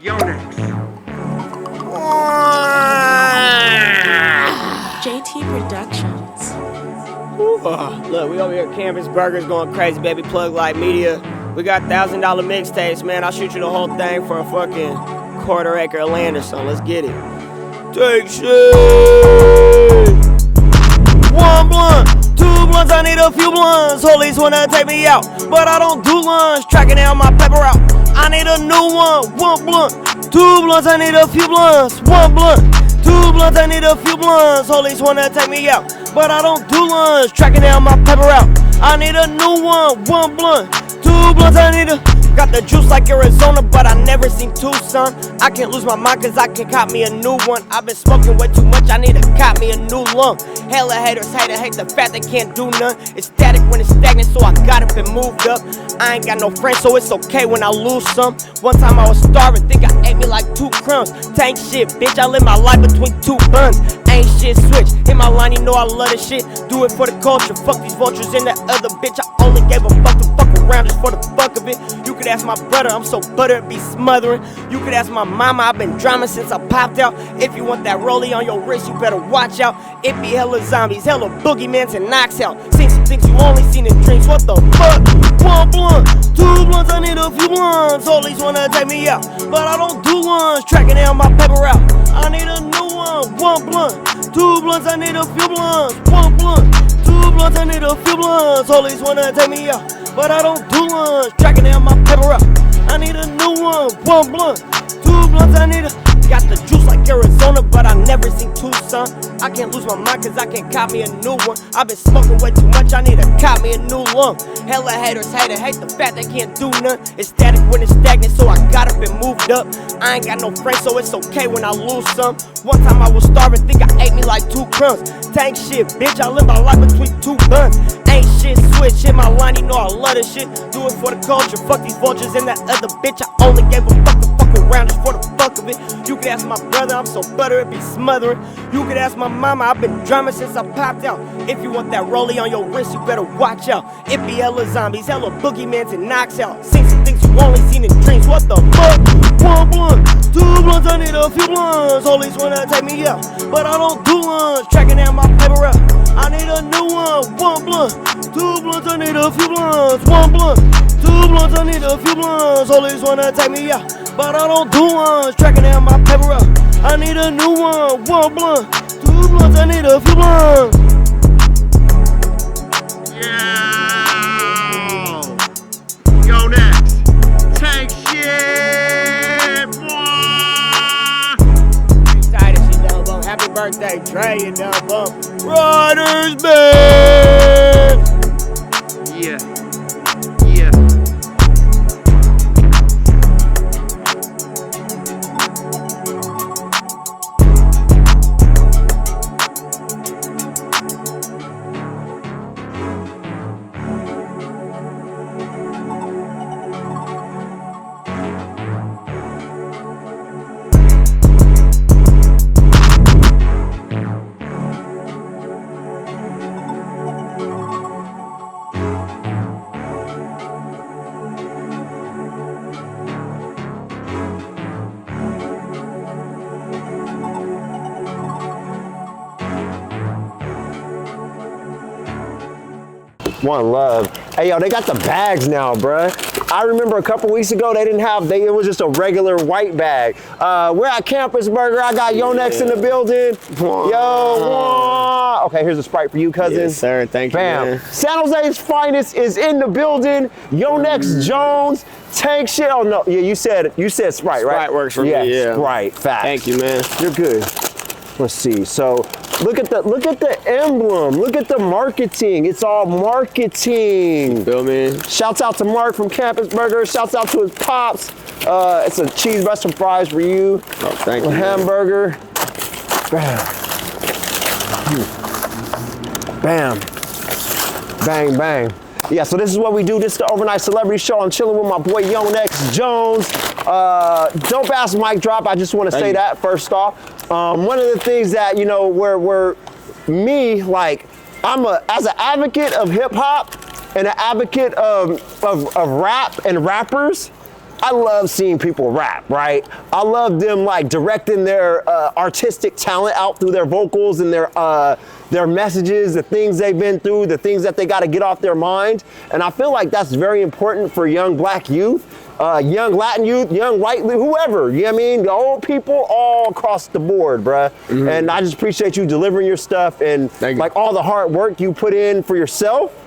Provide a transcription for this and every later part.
Yonex. JT Productions. Look, we over here at Campus Burgers going crazy, baby. Plug Light Media. We got $1,000 mixtapes, man. I'll shoot you the whole thing for a fucking quarter-acre of land or something. Let's get it. TankShit. One blunt, two blunts. I need a few blunts. Police wanna take me out, but I don't do lunch. Tracking down my paper route. I need a new one. One blunt, two blunts. I need a few blunts. One blunt, two blunts. I need a few blunts. Police wanna take me out, but I don't do lunch. Tracking down my paper route. I need a new one. One blunt, two blunts. I need a. Got the juice like Arizona, but I never seen Tucson. I can't lose my mind cause I can cop me a new one. I've been smoking way too much, I need to cop me a new lung. Hella haters hate the fact they can't do none. It's static when it's stagnant, so I got up and moved up. I ain't got no friends, so it's okay when I lose some. One time I was starving, think I ate me like 2 crumbs. TankShit, bitch, I live my life between 2 buns. Ain't shit switch, hit my line, you know I love this shit. Do it for the culture, fuck these vultures and that other bitch. I only gave a fuck to fuck around just for the fuck of it. You could ask my brother, I'm so buttered, be smothering. You could ask my mama, I've been drama since I popped out. If you want that rollie on your wrist, you better watch out. It be hella zombies, hella boogeymans and knocks out. Seen some things you only seen in dreams, what the fuck? One blunt, two blunts, I need a few blunts. Police wanna take me out, but I don't do ones. Tracking down my paper route. I need a new one. One blunt, two blunts, I need a few blunts. One blunt, two blunts, I need a few blunts. Police wanna take me out, but I don't do ones. Tracking down my paper route. I need a new one. One blunt, two blunts, I need a. Got the juice like Arizona, but I never seen Tucson. I can't lose my mind cause I can't cop me a new one. I've been smoking way too much, I need to cop me a new lung. Hella haters hate the fact they can't do none. It's static when it's stagnant, so I got up and moved up. I ain't got no friends, so it's okay when I lose some. One time I was starving, think I ate me like 2 crumbs. TankShit, bitch, I live my life between 2 buns. Ain't shit switch, hit my line, you know I love this shit. Do it for the culture, fuck these vultures and that other bitch. I only gave a fuck to fuck around just for the fuck of it. You could ask my brother, I'm so buttered, it be smothering. You could ask my mama, I've been drumming since I popped out. If you want that rollie on your wrist, you better watch out. It be hella zombies, hella boogeymans and knocks out. Seen some things you only seen in dreams, what the fuck? One blunt, two blunts, I need a few blunts. Police wanna take me out, but I don't do ones. Tracking down my paper route. I need a new one. One blunt, two blunts, I need a few blunts. One blunt, two blunts, I need a few blunts. Police wanna take me out, but I don't do ones. Tracking down my paper route. I need a new one. One blunt, two blunts, I need a few blunts. Yonex. TankShit. Tight as you dumb bum. Happy birthday, Dre, you dumb bum. Riders band. Yeah. Yeah. One love. Hey, yo, they got the bags now, bruh. I remember a couple weeks ago, they didn't have, it was just a regular white bag. We're at Campus Burger. I got Yonex in the building. Yo, okay, here's a Sprite for you, cousin. Yes, sir, thank you, Bam. man. San Jose's finest is in the building. Yonex Jones, TankShit. Oh, no, yeah, you said Sprite, right? Sprite works for me, yeah. Sprite, facts. Thank you, man. You're good. Let's see, so look at the emblem, look at the marketing. It's all marketing. Feel me? Shouts out to Mark from Campus Burger. Shouts out to his pops. It's a cheese breast and fries for you. Oh, thank you. A hamburger. Bam. Bam. Bang, bang. Yeah, so this is what we do. This is the Overnight Celebrity Show. I'm chilling with my boy Yonex Jones. Dope ass mic drop. I just want to say that first off. One of the things that, you know, where me, like, as an advocate of hip hop and an advocate of rap and rappers, I love seeing people rap, right? I love them like directing their artistic talent out through their vocals and their messages, the things they've been through, the things that they got to get off their mind. And I feel like that's very important for young black youth, young Latin youth, young white, whoever, you know what I mean? The old people all across the board, bruh. And I just appreciate you delivering your stuff and like all the hard work you put in for yourself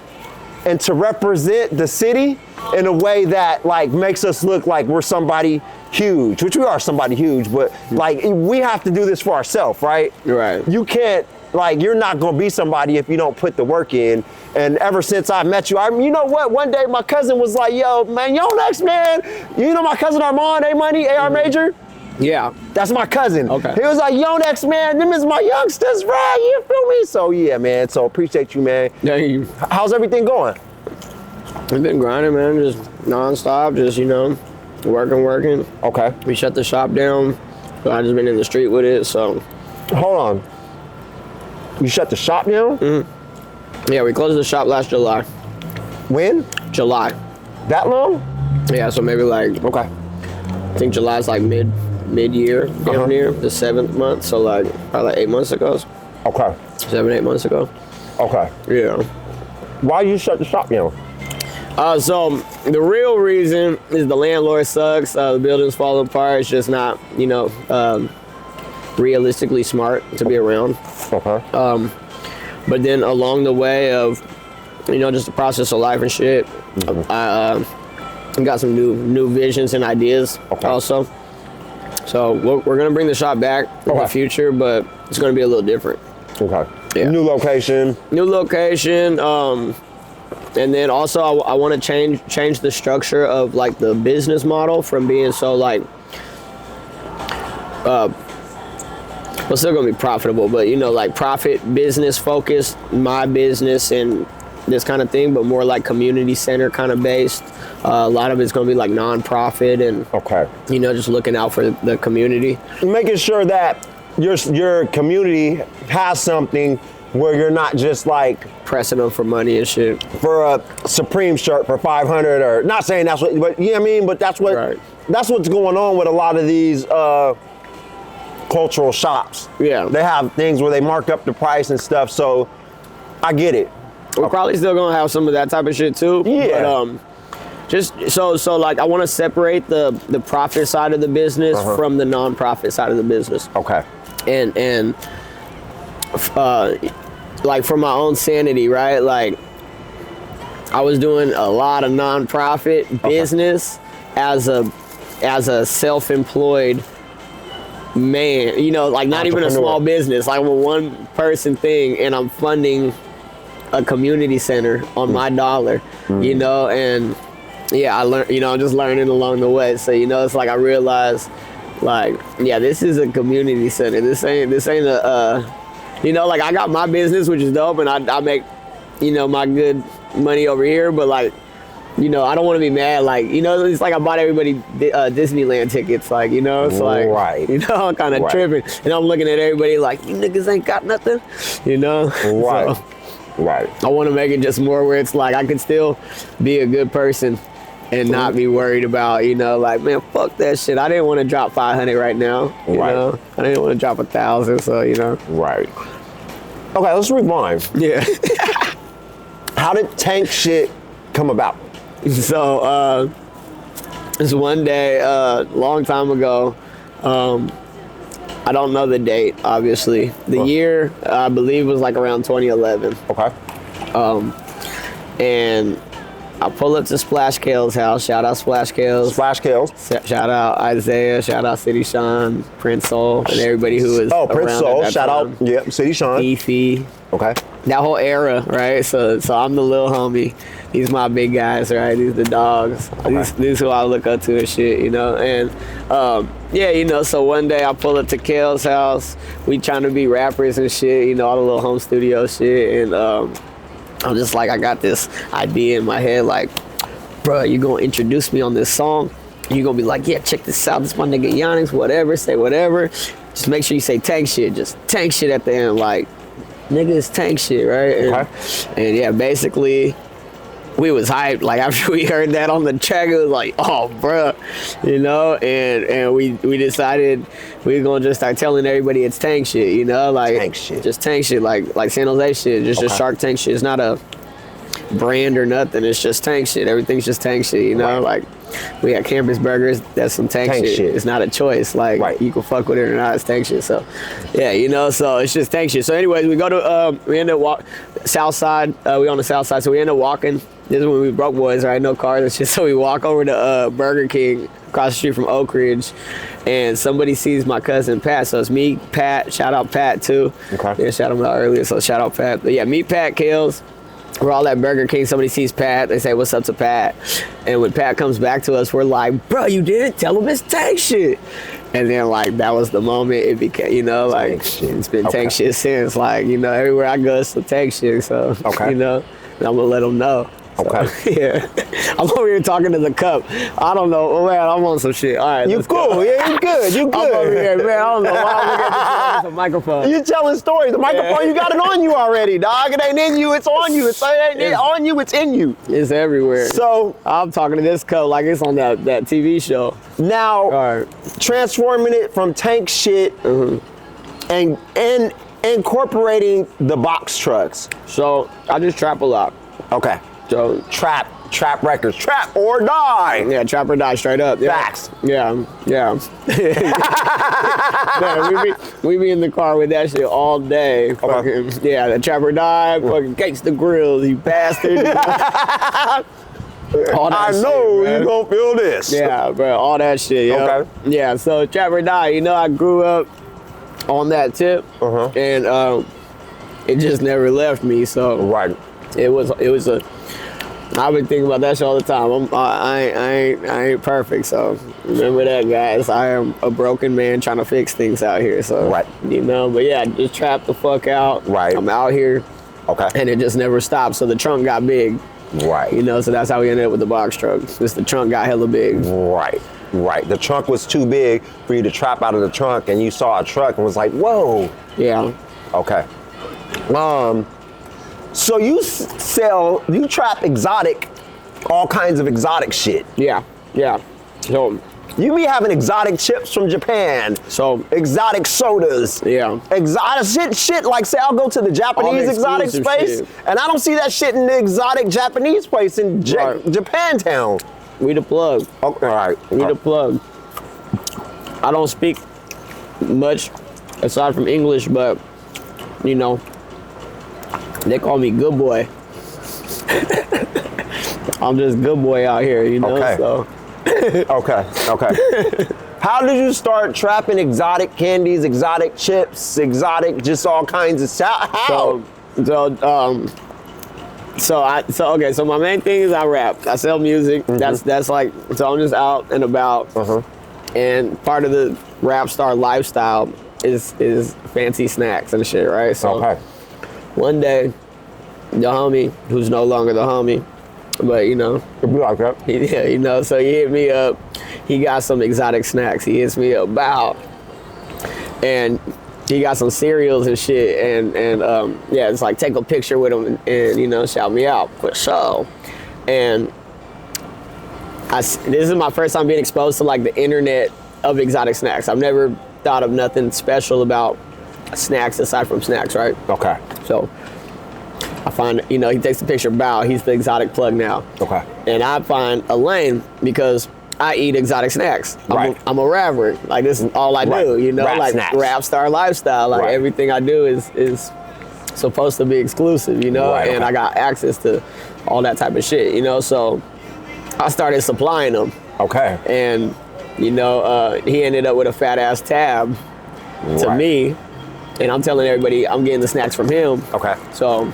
and to represent the city in a way that like makes us look like we're somebody huge, which we are somebody huge, but like we have to do this for ourselves, right? Right. You can't, like, you're not gonna be somebody if you don't put the work in. And ever since I met you, you know what? One day my cousin was like, yo, man, Yonex, man. You know my cousin Armand, A-Money, AR Major? Yeah. That's my cousin. Okay. He was like, Yonex, man, them is my youngsters, right? You feel me? So yeah, man, so appreciate you, man. Thank you. How's everything going? We've been grinding, man, just nonstop, just, you know, working. Okay. We shut the shop down, but I just been in the street with it, so. Hold on. You shut the shop down? Yeah, we closed the shop last July. When? July. That long? Yeah, so maybe like, Okay. I think July's like mid-year, damn near, the 7th month, so like probably like 8 months ago. Okay. 7-8 months ago. Okay. Yeah. Why you shut the shop down? So the real reason is the landlord sucks. The building's falling apart. It's just not, you know, realistically smart to be around. Okay. But then along the way of, you know, just the process of life and shit, I got some new visions and ideas also. So we're gonna bring the shop back in the future, but it's gonna be a little different. Okay. Yeah. New location. And then also I want to change the structure of like the business model from being so like well, still gonna be profitable, but you know, like profit business focused, my business and this kind of thing, but more like community center kind of based. A lot of it's gonna be like non-profit and you know, just looking out for the community, making sure that your community has something where you're not just like pressing them for money and shit. For a Supreme shirt for 500, or not saying that's what, but you know what I mean. But that's what that's what's going on with a lot of these cultural shops. Yeah, they have things where they mark up the price and stuff. So I get it. We're probably still gonna have some of that type of shit too. Yeah. But, just so like I want to separate the profit side of the business from the non-profit side of the business. Okay. And like for my own sanity, right? Like I was doing a lot of non-profit business as a self-employed man, you know, like not even a small business, like a one person thing, and I'm funding a community center on my dollar, you know, and yeah, I learned, you know, I'm just learning along the way. So, you know, it's like I realized like, yeah, this is a community center. This ain't a you know, like I got my business, which is dope, and I make, you know, my good money over here, but like, you know, I don't want to be mad. Like, you know, it's like I bought everybody Disneyland tickets. Like, you know, it's like, you know, I'm kind of tripping, and I'm looking at everybody like, you niggas ain't got nothing, you know. So, I want to make it just more where it's like I can still be a good person and not be worried about, you know, like, man, fuck that shit. I didn't want to drop 500 right now, you know. I didn't want to drop 1,000, so, you know. Okay, let's rewind. Yeah. How did TankShit come about? So, this one day, long time ago, I don't know the date, obviously. The year, I believe, was like around 2011. Okay. And I pull up to Splash Kale's house. Shout out Splash Kale's. Splash Kale's. Shout out Isaiah. Shout out City Sean, Prince Soul, and everybody who was Prince Soul. Shout out, City Sean. Beefy. Okay. That whole era, right? So I'm the little homie. These my big guys, right? These the dogs. These who I look up to and shit, you know? And yeah, you know, so one day I pull up to Kale's house. We trying to be rappers and shit, you know, all the little home studio shit. And I'm just like, I got this idea in my head, like, bro, you gonna introduce me on this song? You gonna be like, yeah, check this out. This my nigga Yonex, whatever, say whatever. Just make sure you say TankShit, just TankShit at the end, like, nigga, it's TankShit, right? And yeah, basically, we was hyped. Like after we heard that on the track, it was like, oh, bruh, you know. And we decided we were gonna just start telling everybody it's tank shit, you know, like Tank shit. just tank shit, like San Jose shit, just Shark Tank shit. It's not a brand or nothing. It's just tank shit. Everything's just tank shit, you know. Like we got Campus Burgers. That's some tank shit. It's not a choice. Like you can fuck with it or not. It's tank shit. So yeah, you know. So it's just tank shit. So anyways, we go to we end up south side. We on the south side. So we end up walking. This is when we broke boys, right? No cars and shit. So we walk over to Burger King across the street from Oak Ridge, and somebody sees my cousin Pat. So it's me, Pat. Shout out Pat too. Okay. Yeah, shout him out earlier. So shout out Pat. But yeah, me, Pat, Kills. We're all at Burger King. Somebody sees Pat. They say, "What's up to Pat?" And when Pat comes back to us, we're like, "Bro, you didn't tell him it's tank shit." And then like that was the moment it became, you know, like it's been tank shit since. Like, you know, everywhere I go, it's some tank shit. So you know, and I'm gonna let them know. Okay. So, yeah. I'm over here talking to the cup. I don't know. Oh, man, I'm on some shit. All right. You cool. Go. Yeah, you good. You good. I'm over here, man. I don't know why I'm looking at this microphone. You telling stories. The microphone, you got it on you already, dog. It ain't in you. It's on you. It ain't on you. It's in you. It's everywhere. So I'm talking to this cup like it's on that TV show. Now, transforming it from tank shit and incorporating the box trucks. So I just trap a lot. Okay. So trap records, trap or die. Yeah, trap or die, straight up. Yeah. Facts. Yeah. Man, we be in the car with that shit all day. Fucking, yeah, the trap or die, fucking Gangsta Grills, you bastard. All that I know shit, you gonna feel this. Yeah, bro, all that shit. Yo. Okay. Yeah, so trap or die. You know, I grew up on that tip, and it just never left me. So it was a. I've been thinking about that shit all the time. I ain't perfect, so remember that, guys. I am a broken man trying to fix things out here. So you know, but yeah, just trap the fuck out. I'm out here. And it just never stopped. So the trunk got big. You know, so that's how we ended up with the box truck. Just the trunk got hella big. The trunk was too big for you to trap out of the trunk, and you saw a truck and was like, whoa. Yeah. Okay. So you trap exotic, all kinds of exotic shit. Yeah. So you be having exotic chips from Japan. So exotic sodas. Yeah. Exotic shit. Like say I'll go to the Japanese exotic space, and I don't see that shit in the exotic Japanese place in Japantown. We the plug. All right. We the plug. I don't speak much aside from English, but you know, they call me good boy. I'm just good boy out here, you know. So. Okay. How did you start trapping exotic candies, exotic chips, exotic, just all kinds of stuff? How? So my main thing is I rap. I sell music. That's like, so I'm just out and about. And part of the rap star lifestyle is fancy snacks and shit, right? So one day, the homie, who's no longer the homie, but you know, you know, so he hit me up. He got some exotic snacks. He hits me up, bow, and he got some cereals and shit. And yeah, it's like take a picture with him and you know, shout me out for sure. And this is my first time being exposed to like the internet of exotic snacks. I've never thought of nothing special about snacks aside from snacks, right? So I find, you know, he takes a picture of Bow. He's the exotic plug now. And I find a lane because I eat exotic snacks. I'm a rapper. Like this is all I do, you know, like snacks. Rap star lifestyle. Like everything I do is supposed to be exclusive, you know, and I got access to all that type of shit, you know. So I started supplying them. And you know, he ended up with a fat ass tab to me, and I'm telling everybody I'm getting the snacks from him. So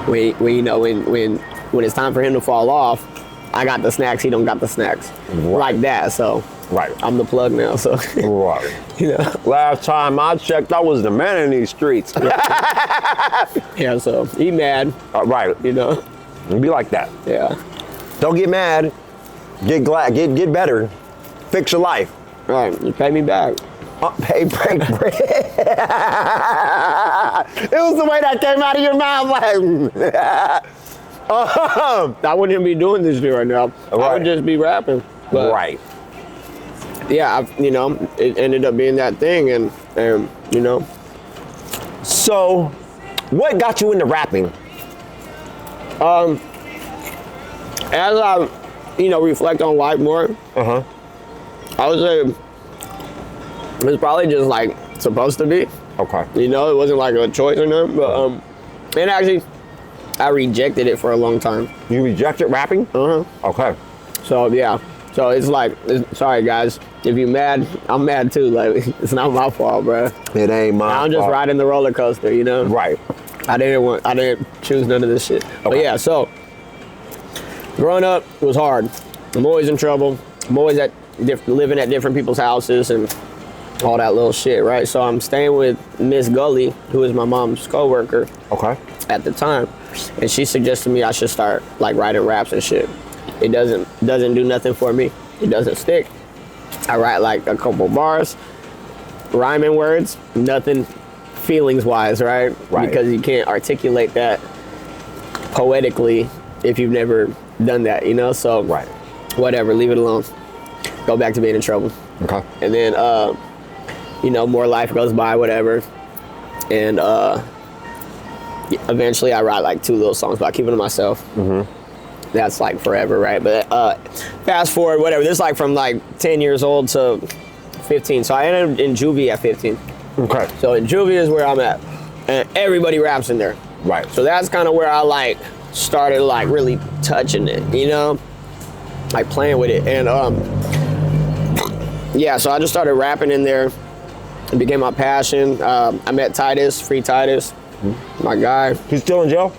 when you know, when it's time for him to fall off, I got the snacks, he don't got the snacks. Like that. So I'm the plug now. So you know. Last time I checked, I was the man in these streets. Yeah, so he mad. You know. Be like that. Yeah. Don't get mad. Get glad. Get better. Fix your life. You pay me back. Pay break. It was the way that came out of your mouth. Like, I wouldn't be doing this shit right now. I Right. would just be rapping. But Right. yeah, you know, it ended up being that thing, and you know, So, what got you into rapping? as I, you know, reflect on life more, Uh-huh. I would say it was probably just like supposed to be. Okay. You know, it wasn't like a choice or nothing. But and actually, I rejected it for a long time. You rejected rapping? Okay. So yeah, so it's like, sorry guys, if you're mad, I'm mad too. Like, it's not my fault, bro. It ain't mine. I'm just riding the roller coaster, you know. Right. I didn't choose none of this shit. But Okay. yeah, so growing up was hard. I'm always in trouble. I'm always living at different people's houses and all that little shit, right? So I'm staying with Miss Gully, who is my mom's coworker Okay. at the time, and she suggested me I should start like writing raps and shit. It doesn't do nothing for me. It doesn't stick. I write like a couple bars, rhyming words, nothing feelings wise, right? Right. Because you can't articulate that poetically if you've never done that, you know? So Right. whatever, leave it alone. Go back to being in trouble. Okay. And then you know, more life goes by, whatever. And eventually I write like 2 little songs, but I keep it to myself. That's like forever, right? But fast forward, whatever. This is like from like 10 years old to 15. So I ended up in juvie at 15. Okay. So in juvie is where I'm at, and everybody raps in there. Right. So that's kind of where I like started like really touching it, you know, like playing with it. And yeah, so I just started rapping in there. It became my passion. I met Titus, Free Titus, my guy. He's still in jail?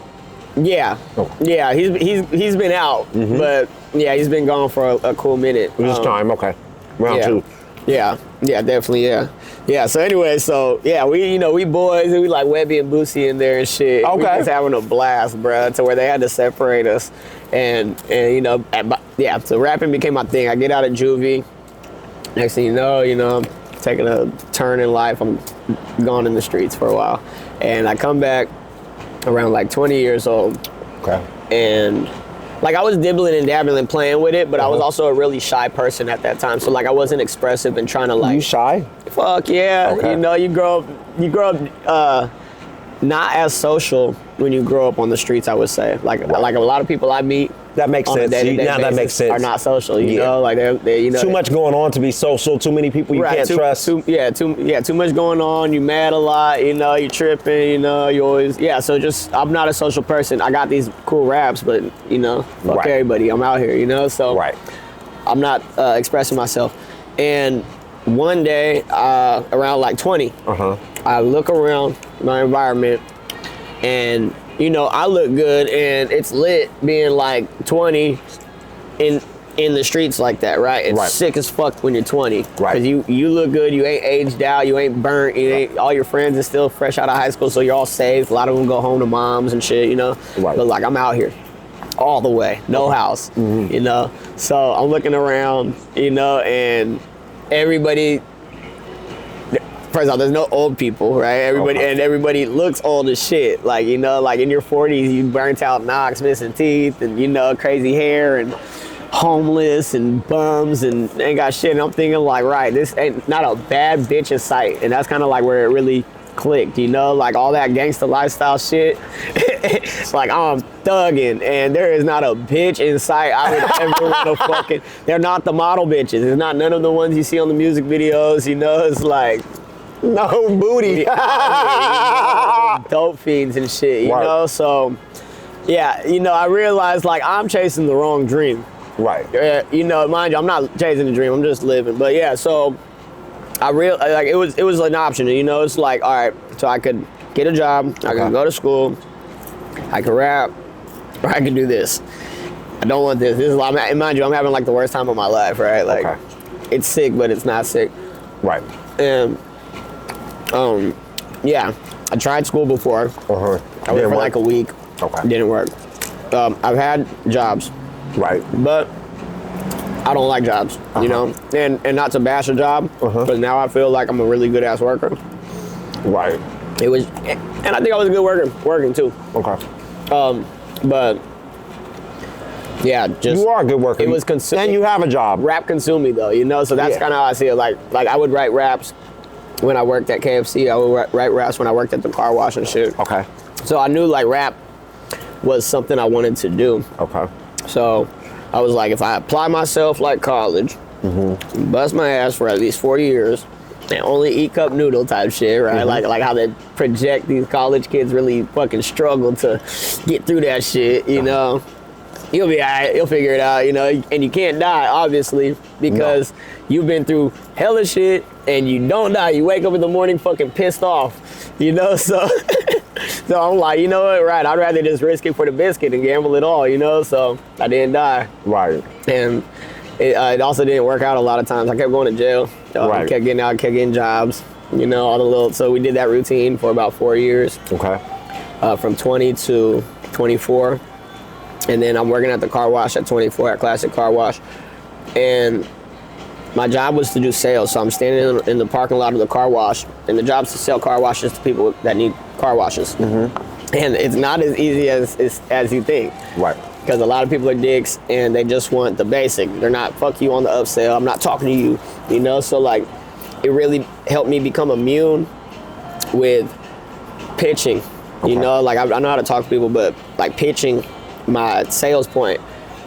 Yeah, Oh. yeah, he's been out, but yeah, he's been gone for a cool minute. This time, okay. Round yeah. 2. Yeah, definitely, yeah. So anyway, so yeah, we boys, and we like Webby and Boosie in there and shit. We Okay. was having a blast, bruh, to where they had to separate us, and you know, yeah. So rapping became my thing. I get out of juvie. Next thing you know, I'm taking a turn in life. I'm gone in the streets for a while, and I come back around like 20 years old. Okay. And like I was dibbling and dabbling playing with it, but I was also a really shy person at that time. So like I wasn't expressive and trying to like, You shy? fuck yeah. Okay. You know, you grow up not as social when you grow up on the streets, I would say. Like a lot of people I meet That makes on a sense. day-to-day Now that basis makes sense. are not social, you Yeah. know? Like they you know. Too much going on to be social. Too many people you can't trust. Too much going on. You mad a lot, you know, you tripping, you know, you always, so just, I'm not a social person. I got these cool raps, but, you know, fuck Right. everybody. I'm out here, you know, so Right. I'm not expressing myself. And one day, around like 20, I look around my environment and, you know, I look good and it's lit being like 20 in the streets like that, right? It's Right. sick as fuck when you're 20. Right. Because you look good, you ain't aged out, you ain't burnt, all your friends are still fresh out of high school, so you're all safe. A lot of them go home to moms and shit, you know? Right. But like, I'm out here all the way, no house, you know? So I'm looking around, you know, and everybody, first off, there's no old people, right? Everybody looks old as shit. Like, you know, like in your 40s, you burnt out knocks, missing teeth, and, you know, crazy hair, and homeless, and bums, and ain't got shit. And I'm thinking, like, right, this ain't not a bad bitch in sight. And that's kind of like where it really clicked, you know? Like, all that gangster lifestyle shit. It's like, I'm thugging, and there is not a bitch in sight I would ever want to fucking... They're not the model bitches. It's not none of the ones you see on the music videos, you know? It's like... No booty. Dope fiends and shit, you Right. know? So, yeah, you know, I realized, like, I'm chasing the wrong dream. Right. You know, mind you, I'm not chasing the dream, I'm just living. But yeah, so like it was an option, you know? It's like, all right, so I could get a job, I could go to school, I could rap, or I could do this. I don't want this. This is like, and mind you, I'm having like the worst time of my life, right? Like, it's sick, but it's not sick. Right. And yeah, I tried school before. I went for like a week. Okay. Didn't work. I've had jobs, Right. but I don't like jobs, you know? And not to bash a job, but now I feel like I'm a really good ass worker. Right. And I think I was a good working too. Okay. But Yeah, just You are a good worker. It was and you have a job. Rap consumed me though, you know. So that's Yeah. kind of how I see it. Like I would write raps when I worked at KFC. I would write raps when I worked at the car wash and shit. Okay. So I knew like rap was something I wanted to do. Okay. So I was like, if I apply myself like college, bust my ass for at least 4 years, and only eat cup noodle type shit, right? Like how they project these college kids really fucking struggle to get through that shit, you know. You'll be all right, you'll figure it out, you know, and you can't die, obviously, because you've been through hella shit and you don't die. You wake up in the morning fucking pissed off, you know, so so I'm like, you know what, right, I'd rather just risk it for the biscuit and gamble it all, you know, so I didn't die. Right. And it also didn't work out a lot of times. I kept going to jail, Right. kept getting out, kept getting jobs, you know, all the little, so we did that routine for about 4 years. Okay. From 20 to 24. And then I'm working at the car wash at 24 at Classic Car Wash. And my job was to do sales. So I'm standing in the parking lot of the car wash. And the job is to sell car washes to people that need car washes. And it's not as easy as you think. Right. Because a lot of people are dicks and they just want the basic. They're not, fuck you on the upsell. I'm not talking to you, you know? So like, it really helped me become immune with pitching. You know, like I know how to talk to people, but like pitching my sales point.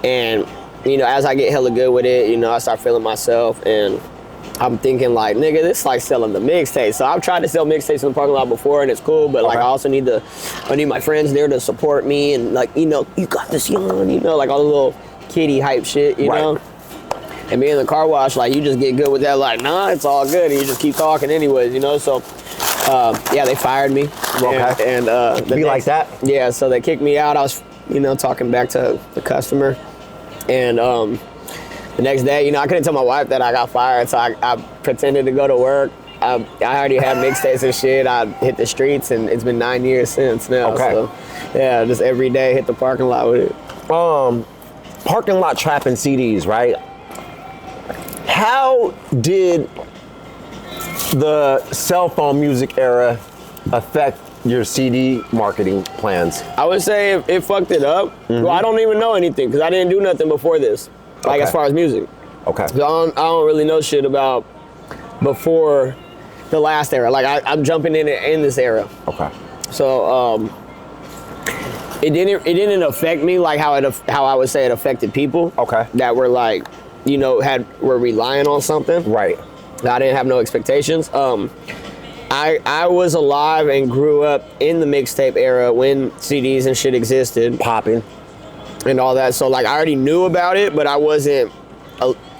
And you know, as I get hella good with it, you know, I start feeling myself and I'm thinking like, nigga, this is like selling the mixtape. So I've tried to sell mixtapes in the parking lot before and it's cool, but like I also need my friends there to support me and like, you know, you got this young, you know, like all the little kiddie hype shit, you know? And being in the car wash, like you just get good with that, like, nah, it's all good. And you just keep talking anyways, you know? So yeah, they fired me. Okay. And like that? Yeah, so they kicked me out. I was, you know, talking back to the customer. And the next day, you know, I couldn't tell my wife that I got fired, so I pretended to go to work. I already had mixtapes and shit. I hit the streets, and it's been 9 years since now. Okay. So, yeah, just every day hit the parking lot with it. Parking lot trapping CDs, right? How did the cell phone music era affect your CD marketing plans? I would say it fucked it up. Well, I don't even know anything because I didn't do nothing before this, like as far as music. Okay. So I don't really know shit about before the last era. Like I'm jumping in this era. Okay. So it didn't affect me like how I would say it affected people. Okay. That were like, you know, were relying on something. Right. I didn't have no expectations. I was alive and grew up in the mixtape era when CDs and shit existed. Popping. And all that. So like I already knew about it, but I wasn't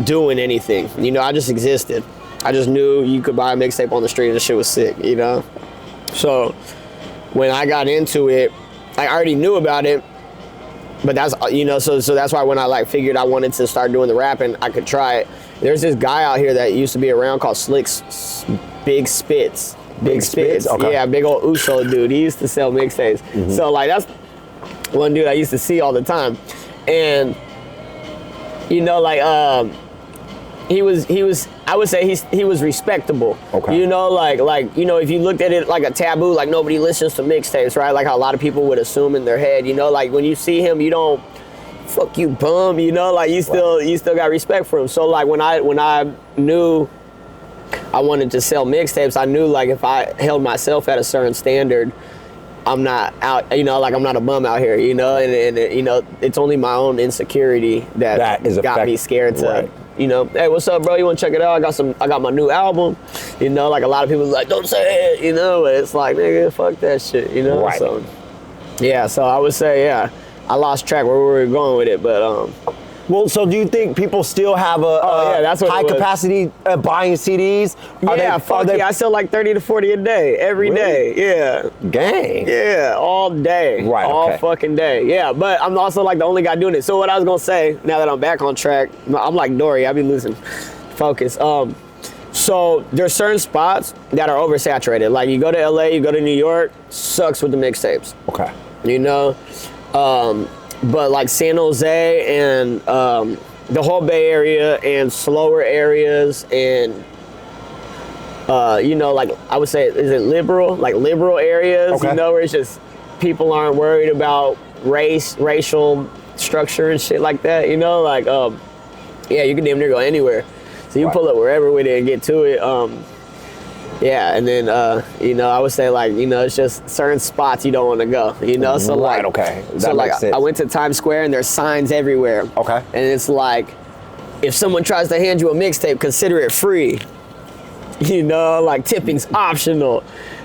doing anything. You know, I just existed. I just knew you could buy a mixtape on the street and the shit was sick, you know? So when I got into it, I already knew about it, but that's, you know, so that's why when I like figured I wanted to start doing the rapping, I could try it. There's this guy out here that used to be around called Slick's Big Spits. Big Spits. Okay. Yeah, big old Uso dude. He used to sell mixtapes. So like that's one dude I used to see all the time. And you know, like he was I would say he was respectable. Okay. You know, like you know, if you looked at it like a taboo, like nobody listens to mixtapes, right? Like how a lot of people would assume in their head, you know, like when you see him, you don't fuck you bum, you know, like you still got respect for him. So like when I knew I wanted to sell mixtapes, I knew like if I held myself at a certain standard, I'm not out, you know, like I'm not a bum out here, you know, and you know, it's only my own insecurity that got me scared to, you know, hey, what's up, bro? You want to check it out? I got my new album, you know, like a lot of people like, don't say it, you know, it's like, nigga, fuck that shit, you know, so yeah, so I would say, yeah, I lost track where we were going with it, but well, so do you think people still have that's what high capacity buying CDs? I sell like 30 to 40 a day, every day. Yeah. Gang. Yeah, all day. Right, all fucking day. Yeah, but I'm also like the only guy doing it. So what I was gonna say, now that I'm back on track, I'm like Dory, I be losing focus. So there's certain spots that are oversaturated. Like you go to LA, you go to New York, sucks with the mixtapes. Okay. You know? But like San Jose and the whole Bay Area and slower areas and you know, like I would say, is it liberal? Like liberal areas, you know, where it's just people aren't worried about racial structure and shit like that, you know, like yeah, you can damn near go anywhere. So you pull up wherever with it and get to it. Yeah, and then you know, I would say like, you know, it's just certain spots you don't want to go, you know. So like, okay, that so makes like sense. I went to Times Square and there's signs everywhere. Okay. And it's like, if someone tries to hand you a mixtape, consider it free. You know, like tipping's optional.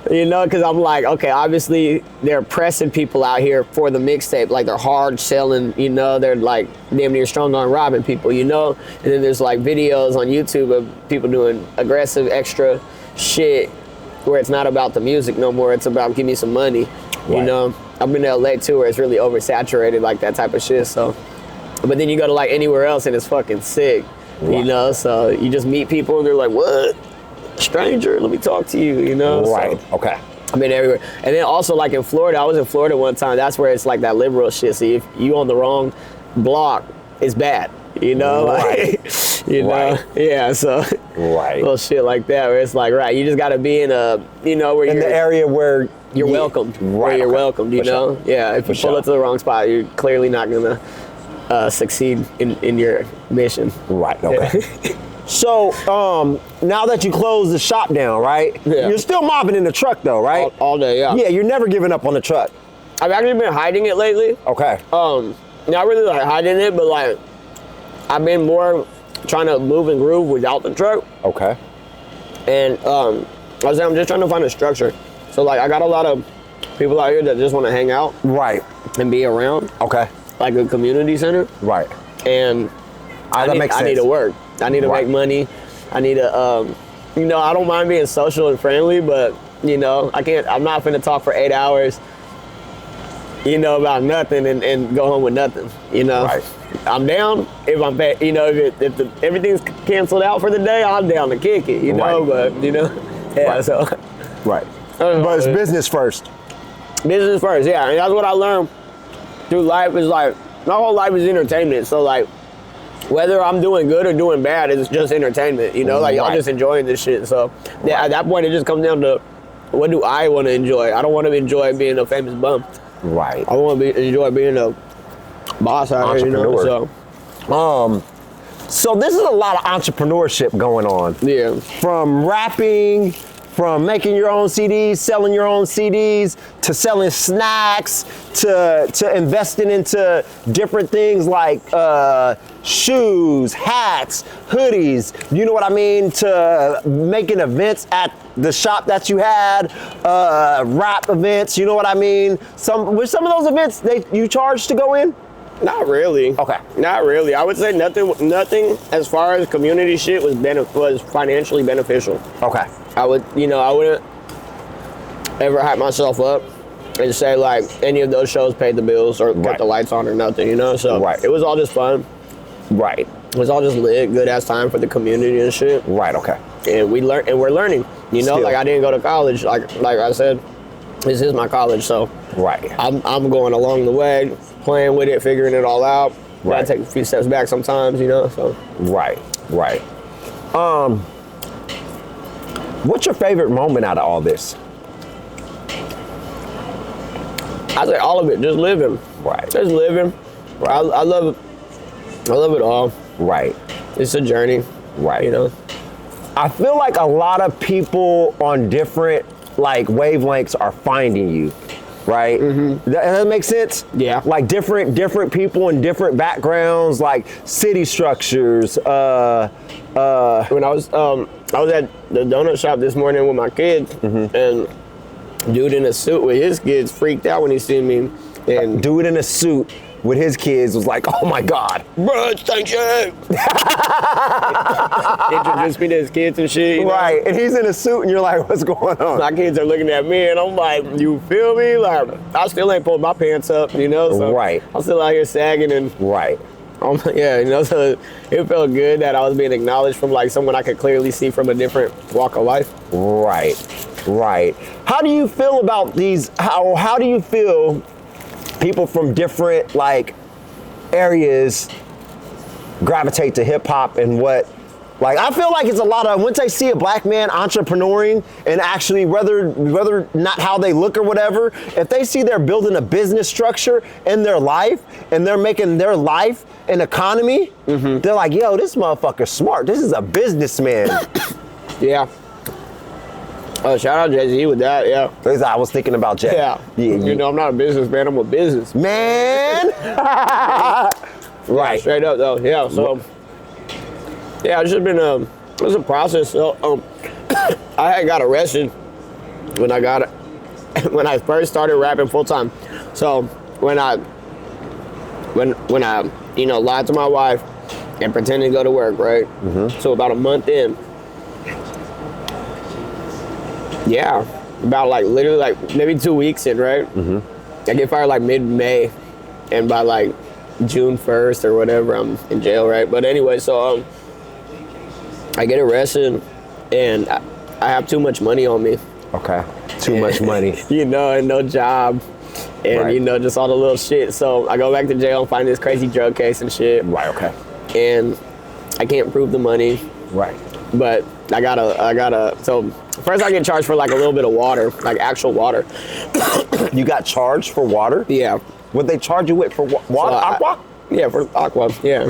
You know, because I'm like, okay, obviously they're pressing people out here for the mixtape. Like they're hard selling, you know, they're like damn near strong on robbing people, you know? And then there's like videos on YouTube of people doing aggressive extra shit where it's not about the music no more. It's about give me some money, you know? I've been to LA too where it's really oversaturated, like that type of shit, so. But then you go to like anywhere else and it's fucking sick, you know? So you just meet people and they're like, what? Stranger, let me talk to you, you know? Right, so, okay. I've been everywhere. And then also like in Florida, I was in Florida one time, that's where it's like that liberal shit. So if you on the wrong block, it's bad, you know? Right. Like, you know? Yeah, so little shit like that where it's like, right, you just gotta be in a, you know, where in you're the area where you're welcomed, where you're welcomed, you know? Sure. Yeah, if you pull up to the wrong spot, you're clearly not gonna succeed in your mission. Right, okay. So, now that you closed the shop down, right? Yeah. You're still mobbing in the truck though, right? All day, yeah. Yeah, you're never giving up on the truck. I've actually been hiding it lately. Okay. Not really like hiding it, but like I've been more trying to move and groove without the truck. Okay. And I'm just trying to find a structure. So like I got a lot of people out here that just want to hang out. Right. And be around. Okay. Like a community center. Right. And I makes need to sense. work. I need to make money. I need to, you know, I don't mind being social and friendly, but you know, I'm not finna talk for 8 hours, you know, about nothing and go home with nothing, you know. Right. I'm down if I'm, you know, if everything's canceled out for the day, I'm down to kick it, you know, but you know, yeah, so. Right. But it's business first. Business first, yeah, and that's what I learned through life is like, my whole life is entertainment, so like, whether I'm doing good or doing bad, it's just entertainment, you know? Like, y'all just enjoying this shit. So, yeah, at that point, it just comes down to what do I want to enjoy? I don't want to enjoy being a famous bum. Right. I want to enjoy being a boss out here, you know? So this is a lot of entrepreneurship going on. Yeah. From rapping, from making your own CDs, selling your own CDs, to selling snacks, to investing into different things like shoes, hats, hoodies, you know what I mean, to making events at the shop that you had, rap events, you know what I mean. With some of those events, you charge to go in? Not really. Okay. Not really. I would say nothing as far as community shit was financially beneficial. Okay. I wouldn't ever hype myself up and say like any of those shows paid the bills or put the lights on or nothing, you know? So it was all just fun. Right. It was all just lit, good ass time for the community and shit. Right, okay. And we're learning. You know, like I didn't go to college, like I said, this is my college, so I'm going along the way, playing with it, figuring it all out. Gotta take a few steps back sometimes, you know, so. Right. What's your favorite moment out of all this? I say all of it, just living. Right. Just living. Right. I love it all. Right. It's a journey. Right. You know? I feel like a lot of people on different like wavelengths are finding you. Right? Mm-hmm. That makes sense? Yeah. Like different people in different backgrounds, like city structures. When I was at the donut shop this morning with my kids, and dude in a suit with his kids freaked out when he seen me. And dude in a suit with his kids was like, oh my God. Bro, it's TankShit. Introduced me to his kids and shit. You know? Right, and he's in a suit and you're like, what's going on? My kids are looking at me and I'm like, you feel me? Like, I still ain't pulled my pants up, you know? So I'm still out here sagging and yeah, you know, so it felt good that I was being acknowledged from like someone I could clearly see from a different walk of life. Right. How do you feel about these, how do you feel people from different like areas gravitate to hip hop and what Like, I feel like it's a lot of, once they see a black man entrepreneuring and actually, whether not how they look or whatever, if they see they're building a business structure in their life and they're making their life an economy, they're like, yo, this motherfucker's smart. This is a businessman. Yeah. Oh, shout out Jay-Z with that, yeah. I was thinking about Jay. Yeah. You know, I'm not a businessman, I'm a businessman. Right. Straight up, though, yeah, so. Yeah, it's just been it was a process. So, I had got arrested when I first started rapping full time. So when I you know, lied to my wife and pretended to go to work, right? So about a month in, yeah, about like literally like maybe 2 weeks in, right? I get fired like mid-May, and by like June 1st or whatever, I'm in jail, right? But anyway, so I get arrested, and I have too much money on me. Okay. Too much money. You know, and no job, and you know, just all the little shit. So I go back to jail and find this crazy drug case and shit. Right. Okay. And I can't prove the money. Right. But I gotta. So first I get charged for like a little bit of water, like actual water. You got charged for water? Yeah. What they charge you with for water? So Aqua? Yeah, for aqua. Yeah.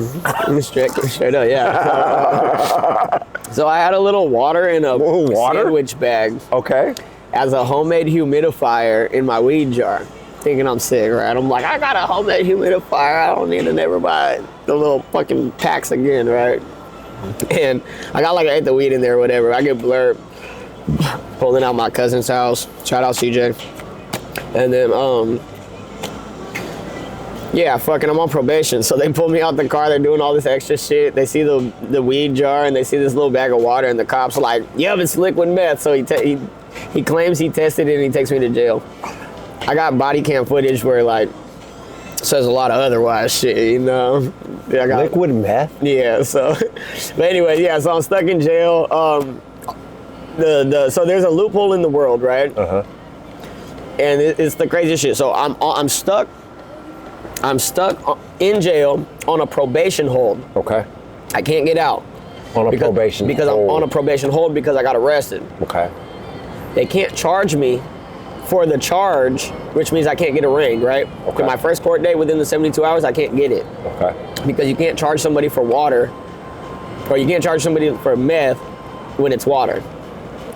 Straight up. Yeah. So I had a little water in a sandwich bag. Okay. As a homemade humidifier in my weed jar, thinking I'm sick, right? I'm like, I got a homemade humidifier. I don't need to never buy the little fucking packs again, right? And I got like an eighth of weed in there or whatever. I get blurred, pulling out my cousin's house. Shout out CJ. And then, yeah, fucking, I'm on probation. So they pull me out the car. They're doing all this extra shit. They see the weed jar and they see this little bag of water, and the cops are like, "Yep, it's liquid meth." So he claims he tested it and he takes me to jail. I got body cam footage where like says a lot of otherwise shit, you know. Yeah, I got liquid meth. Yeah. So, but anyway, yeah. So I'm stuck in jail. So there's a loophole in the world, right? And it's the craziest shit. So I'm stuck. I'm stuck in jail on a probation hold. Okay. I can't get out. On a probation because hold. I'm on a probation hold because I got arrested. Okay. They can't charge me for the charge, which means I can't get a ring, right? Okay. My first court date within the 72 hours, I can't get it. Okay. Because you can't charge somebody for water, or you can't charge somebody for meth when it's water,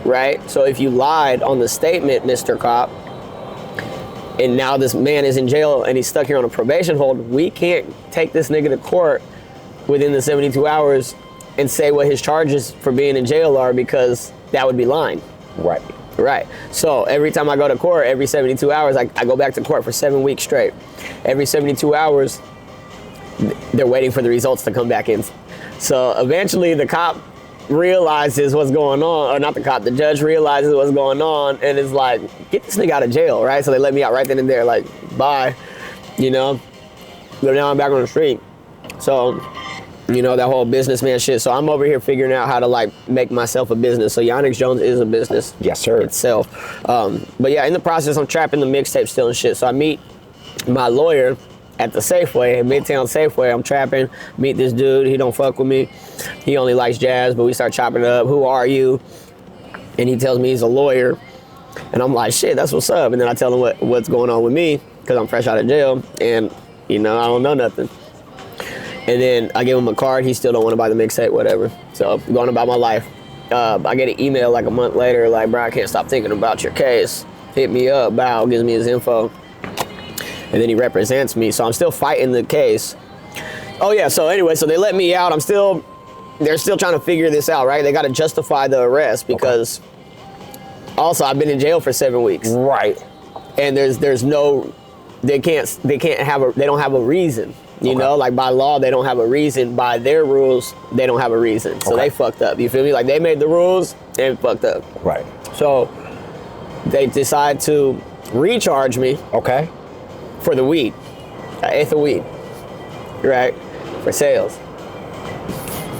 right? So if you lied on the statement, Mr. Cop, and now this man is in jail and he's stuck here on a probation hold, we can't take this nigga to court within the 72 hours and say what his charges for being in jail are, because that would be lying. Right. Right. So every time I go to court, every 72 hours, I go back to court for 7 weeks straight. Every 72 hours, they're waiting for the results to come back in. So eventually the cop realizes what's going on, or not the cop, the judge realizes what's going on and is like, get this nigga out of jail, right? So they let me out right then and there, like, bye, you know? But now I'm back on the street. So, you know, that whole businessman shit. So I'm over here figuring out how to like make myself a business. So Yonex Jones is a business. Yes, sir. Itself. But yeah, in the process, I'm trapping the mixtape still and shit. So I meet my lawyer at the Safeway, at Midtown Safeway. I'm trapping, meet this dude. He don't fuck with me. He only likes jazz, but we start chopping it up. Who are you? And he tells me he's a lawyer. And I'm like, shit, that's what's up. And then I tell him what's going on with me, because I'm fresh out of jail. And, you know, I don't know nothing. And then I give him a card. He still don't want to buy the mixtape, whatever. So I'm going about my life. I get an email like a month later, like, bro, I can't stop thinking about your case. Hit me up. Bow, gives me his info. And then he represents me. So I'm still fighting the case. Oh yeah, so anyway, so they let me out. They're still trying to figure this out, right? They got to justify the arrest because also I've been in jail for 7 weeks. Right. And there's no, they don't have a reason. You know, like by law, they don't have a reason. By their rules, they don't have a reason. So they fucked up. You feel me? Like they made the rules and fucked up. Right. So they decide to recharge me. Okay. For the weed, an eighth of weed, right? For sales.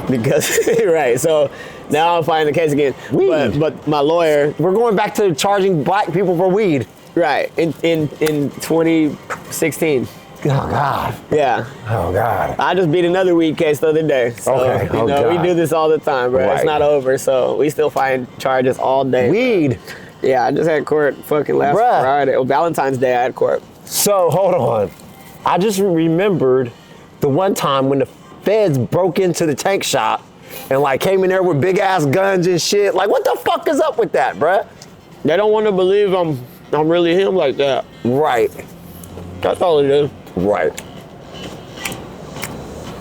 Because, right, so now I'm fighting the case again. Weed. But my lawyer. We're going back to charging black people for weed. Right, in 2016. Oh God. Yeah. Oh God. I just beat another weed case the other day. So, Okay. you know, we God. do this all the time, bro. Right. It's not over, so we still find charges all day. Weed. Yeah, I just had court fucking last Bruh. Friday. Oh, Valentine's Day I had court. So hold on. I just remembered the one time when the feds broke into the tank shop and like came in there with big ass guns and shit. Like, what the fuck is up with that, bruh? They don't want to believe I'm really him like that. Right. That's all it is. Right.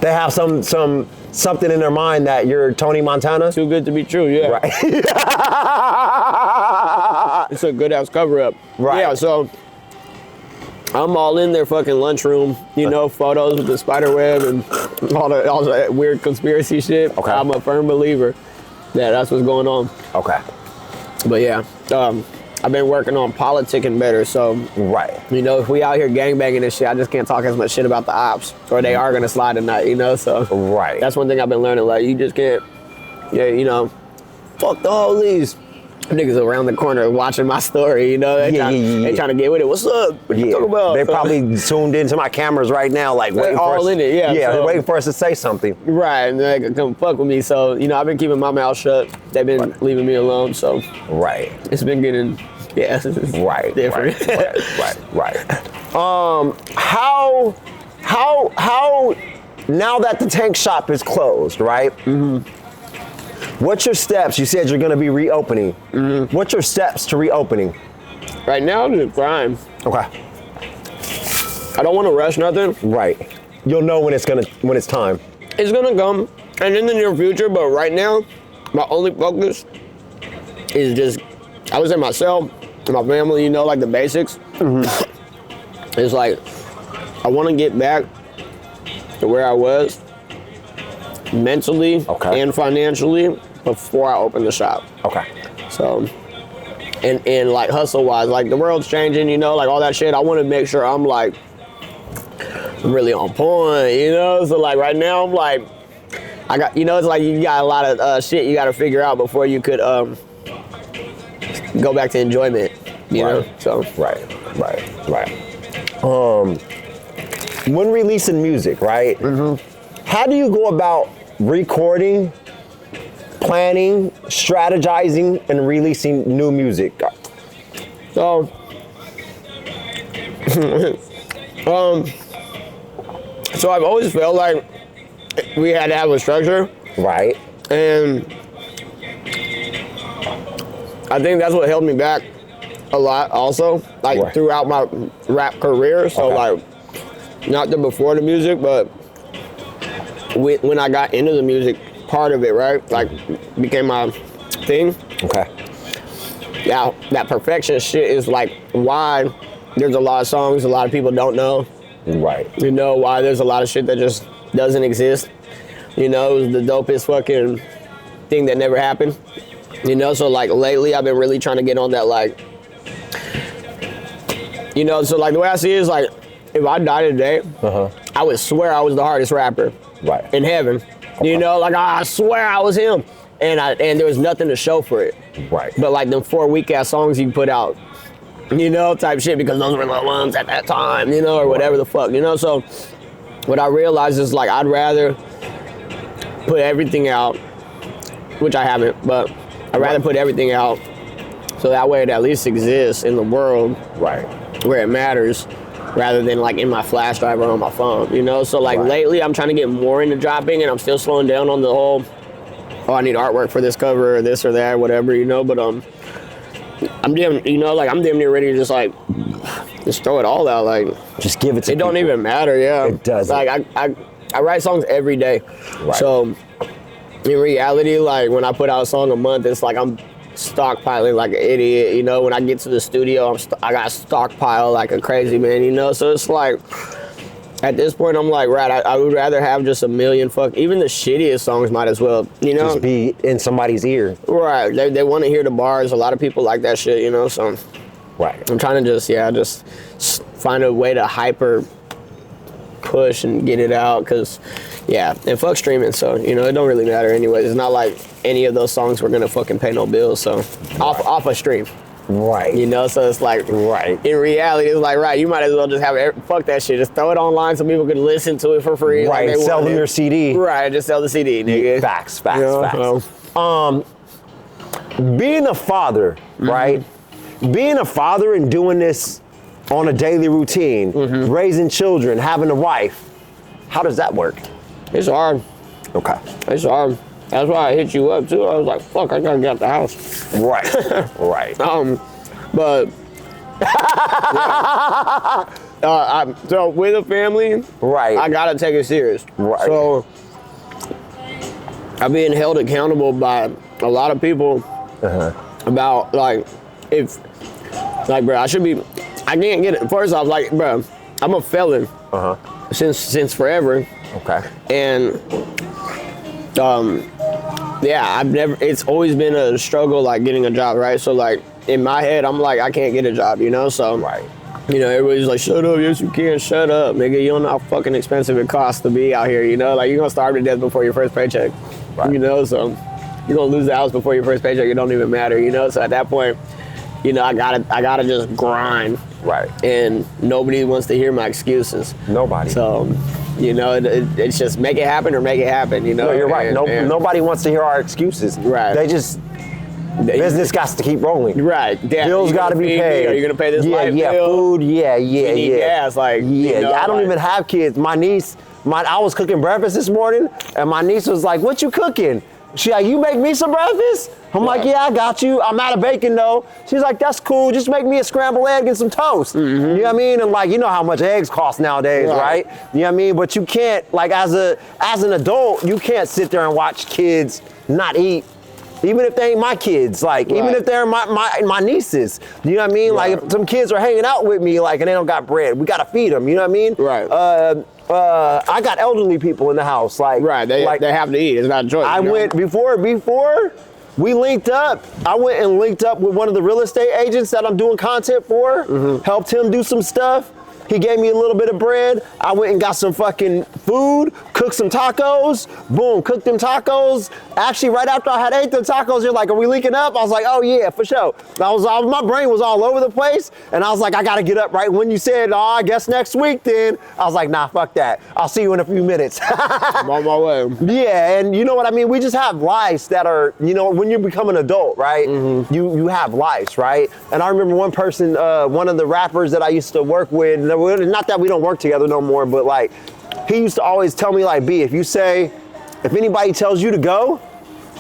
They have something in their mind that you're Tony Montana. Too good to be true, yeah. Right. It's a good ass cover up. Right. Yeah, so I'm all in their fucking lunchroom, you know, photos with the spider web and all that weird conspiracy shit. Okay. I'm a firm believer that that's what's going on. Okay. But yeah, I've been working on politicking better. So, Right. you know, if we out here gangbanging and shit, I just can't talk as much shit about the ops or they are gonna slide tonight, you know? So Right. that's one thing I've been learning. Like, you just can't, yeah, you know, fuck the police. Niggas around the corner watching my story, you know? They trying to get with it. What's up? What you talking about? They probably tuned into my cameras right now, like They're waiting for all us. in it, yeah, Yeah, so- they're waiting for us to say something. Right, and they can come fuck with me. So, you know, I've been keeping my mouth shut. They've been leaving me alone. So Right. it's been getting, yeah, it's Right. different. Right. How now that the tank shop is closed, right? Mm-hmm. What's your steps? You said you're gonna be reopening. Mm-hmm. What's your steps to reopening? Right now, I'm just grind. Okay. I don't want to rush nothing. Right. You'll know when it's time. It's gonna come, and in the near future. But right now, my only focus is just I was in myself, my family. You know, like the basics. Mm-hmm. It's like I want to get back to where I was mentally and financially before I open the shop. Okay. So, and like hustle wise, like the world's changing, you know, like all that shit. I want to make sure I'm like really on point, you know. So like right now, I'm like, I got, you know, it's like you got a lot of shit you got to figure out before you could go back to enjoyment, you know. So Right. When releasing music, right? Mm-hmm. How do you go about recording, planning, strategizing, and releasing new music? So, so I've always felt like we had to have a structure, Right. and I think that's what held me back a lot also, like Right. throughout my rap career. So like, not the before the music, but when I got into the music part of it, right? Like, became my thing. Okay. Yeah, that perfection shit is like why there's a lot of songs a lot of people don't know. Right. You know, why there's a lot of shit that just doesn't exist. You know, it was the dopest fucking thing that never happened. You know, so like lately I've been really trying to get on that, like, you know, so like the way I see it is like, if I die today, I would swear I was the hardest rapper Right. in heaven. You know, like I swear I was him. And there was nothing to show for it. Right. But like them 4 weak ass songs you put out, you know, type shit, because those were the ones at that time, you know, or whatever the fuck, you know. So what I realized is like I'd rather put everything out, which I haven't, but I'd rather put everything out so that way it at least exists in the world Right. where it matters, rather than like in my flash drive or on my phone, you know. So like lately I'm trying to get more into dropping, and I'm still slowing down on the whole, oh, I need artwork for this cover or this or that, whatever, you know. But I'm damn, you know, like I'm damn near ready to just like just throw it all out. Like, Just give it to it don't people. even matter. Yeah, It doesn't. Like I write songs every day. Right. So in reality, like when I put out a song a month, it's like I'm stockpiling like an idiot. You know, when I get to the studio, I got stockpile like a crazy man. You know, so it's like at this point, I'm like, right, I would rather have just a million even the shittiest songs might as well, you know? Just be in somebody's ear. Right, they want to hear the bars. A lot of people like that shit, you know, so Right. I'm trying to just find a way to hyper push and get it out, because, yeah, and fuck streaming, so, you know, it don't really matter anyways. It's not like any of those songs were gonna fucking pay no bills, so off a stream. Right. You know, so it's like, Right. in reality, it's like, right, you might as well just fuck that shit. Just throw it online so people can listen to it for free. Right. Like they Sell want them it. your CD. Right, just sell the CD, nigga. Facts. Yeah. Being a father, right? Being a father and doing this on a daily routine, raising children, having a wife, how does that work? It's hard. Okay. It's hard. That's why I hit you up too. I was like, fuck, I gotta get out the house. Right. Right. But so with a family, Right. I gotta take it serious. Right. So I'm being held accountable by a lot of people about like if like bro, I can't get it. First off, like bro, I'm a felon since forever. Okay. And yeah, it's always been a struggle like getting a job, right? So like in my head, I'm like, I can't get a job, you know? So Right. you know, everybody's like, shut up, yes you can, shut up, nigga. You don't know how fucking expensive it costs to be out here, you know? Like you're gonna starve to death before your first paycheck. Right. You know, so you're gonna lose the house before your first paycheck, it don't even matter, you know? So at that point, you know, I gotta just grind. Right. And nobody wants to hear my excuses. Nobody. So, you know, it's just make it happen or make it happen, you know? No, you're right. And- Nobody wants to hear our excuses. Right. They just, business got to keep rolling. Right. Yeah, Bills got to be paid. Are you gonna pay this light bill? Food. Yeah. You need gas, like, Yeah. you know, I don't like- even have kids. My niece, I was cooking breakfast this morning, and my niece was like, "What you cooking?" She like, "You make me some breakfast?" I'm like, "Yeah, I got you. I'm out of bacon though." She's like, "That's cool. Just make me a scrambled egg and some toast." You know what I mean? And like, you know how much eggs cost nowadays, right? You know what I mean? But you can't, like, as an adult, you can't sit there and watch kids not eat. Even if they ain't my kids, like, even if they're my nieces, you know what I mean? Like, if some kids are hanging out with me, like, and they don't got bread, we gotta feed them, you know what I mean? Right. I got elderly people in the house, like, Right, they have to eat. It's not a choice. I you know? went before we linked up. I went and linked up with one of the real estate agents that I'm doing content for. Helped him do some stuff. He gave me a little bit of bread. I went and got some fucking food, cooked some tacos. Boom, cooked them tacos. Actually, right after I had ate the tacos, you're like, "Are we linking up?" I was like, "Oh yeah, for sure." My brain was all over the place, and I was like, "I gotta get up right when you said, oh, I guess next week then." I was like, "Nah, fuck that. I'll see you in a few minutes." I'm on my way. Yeah, and you know what I mean? We just have lives that are, you know, when you become an adult, right? You have lives, right? And I remember one person, one of the rappers that I used to work with, not that we don't work together no more, but like, he used to always tell me like, B, if anybody tells you to go,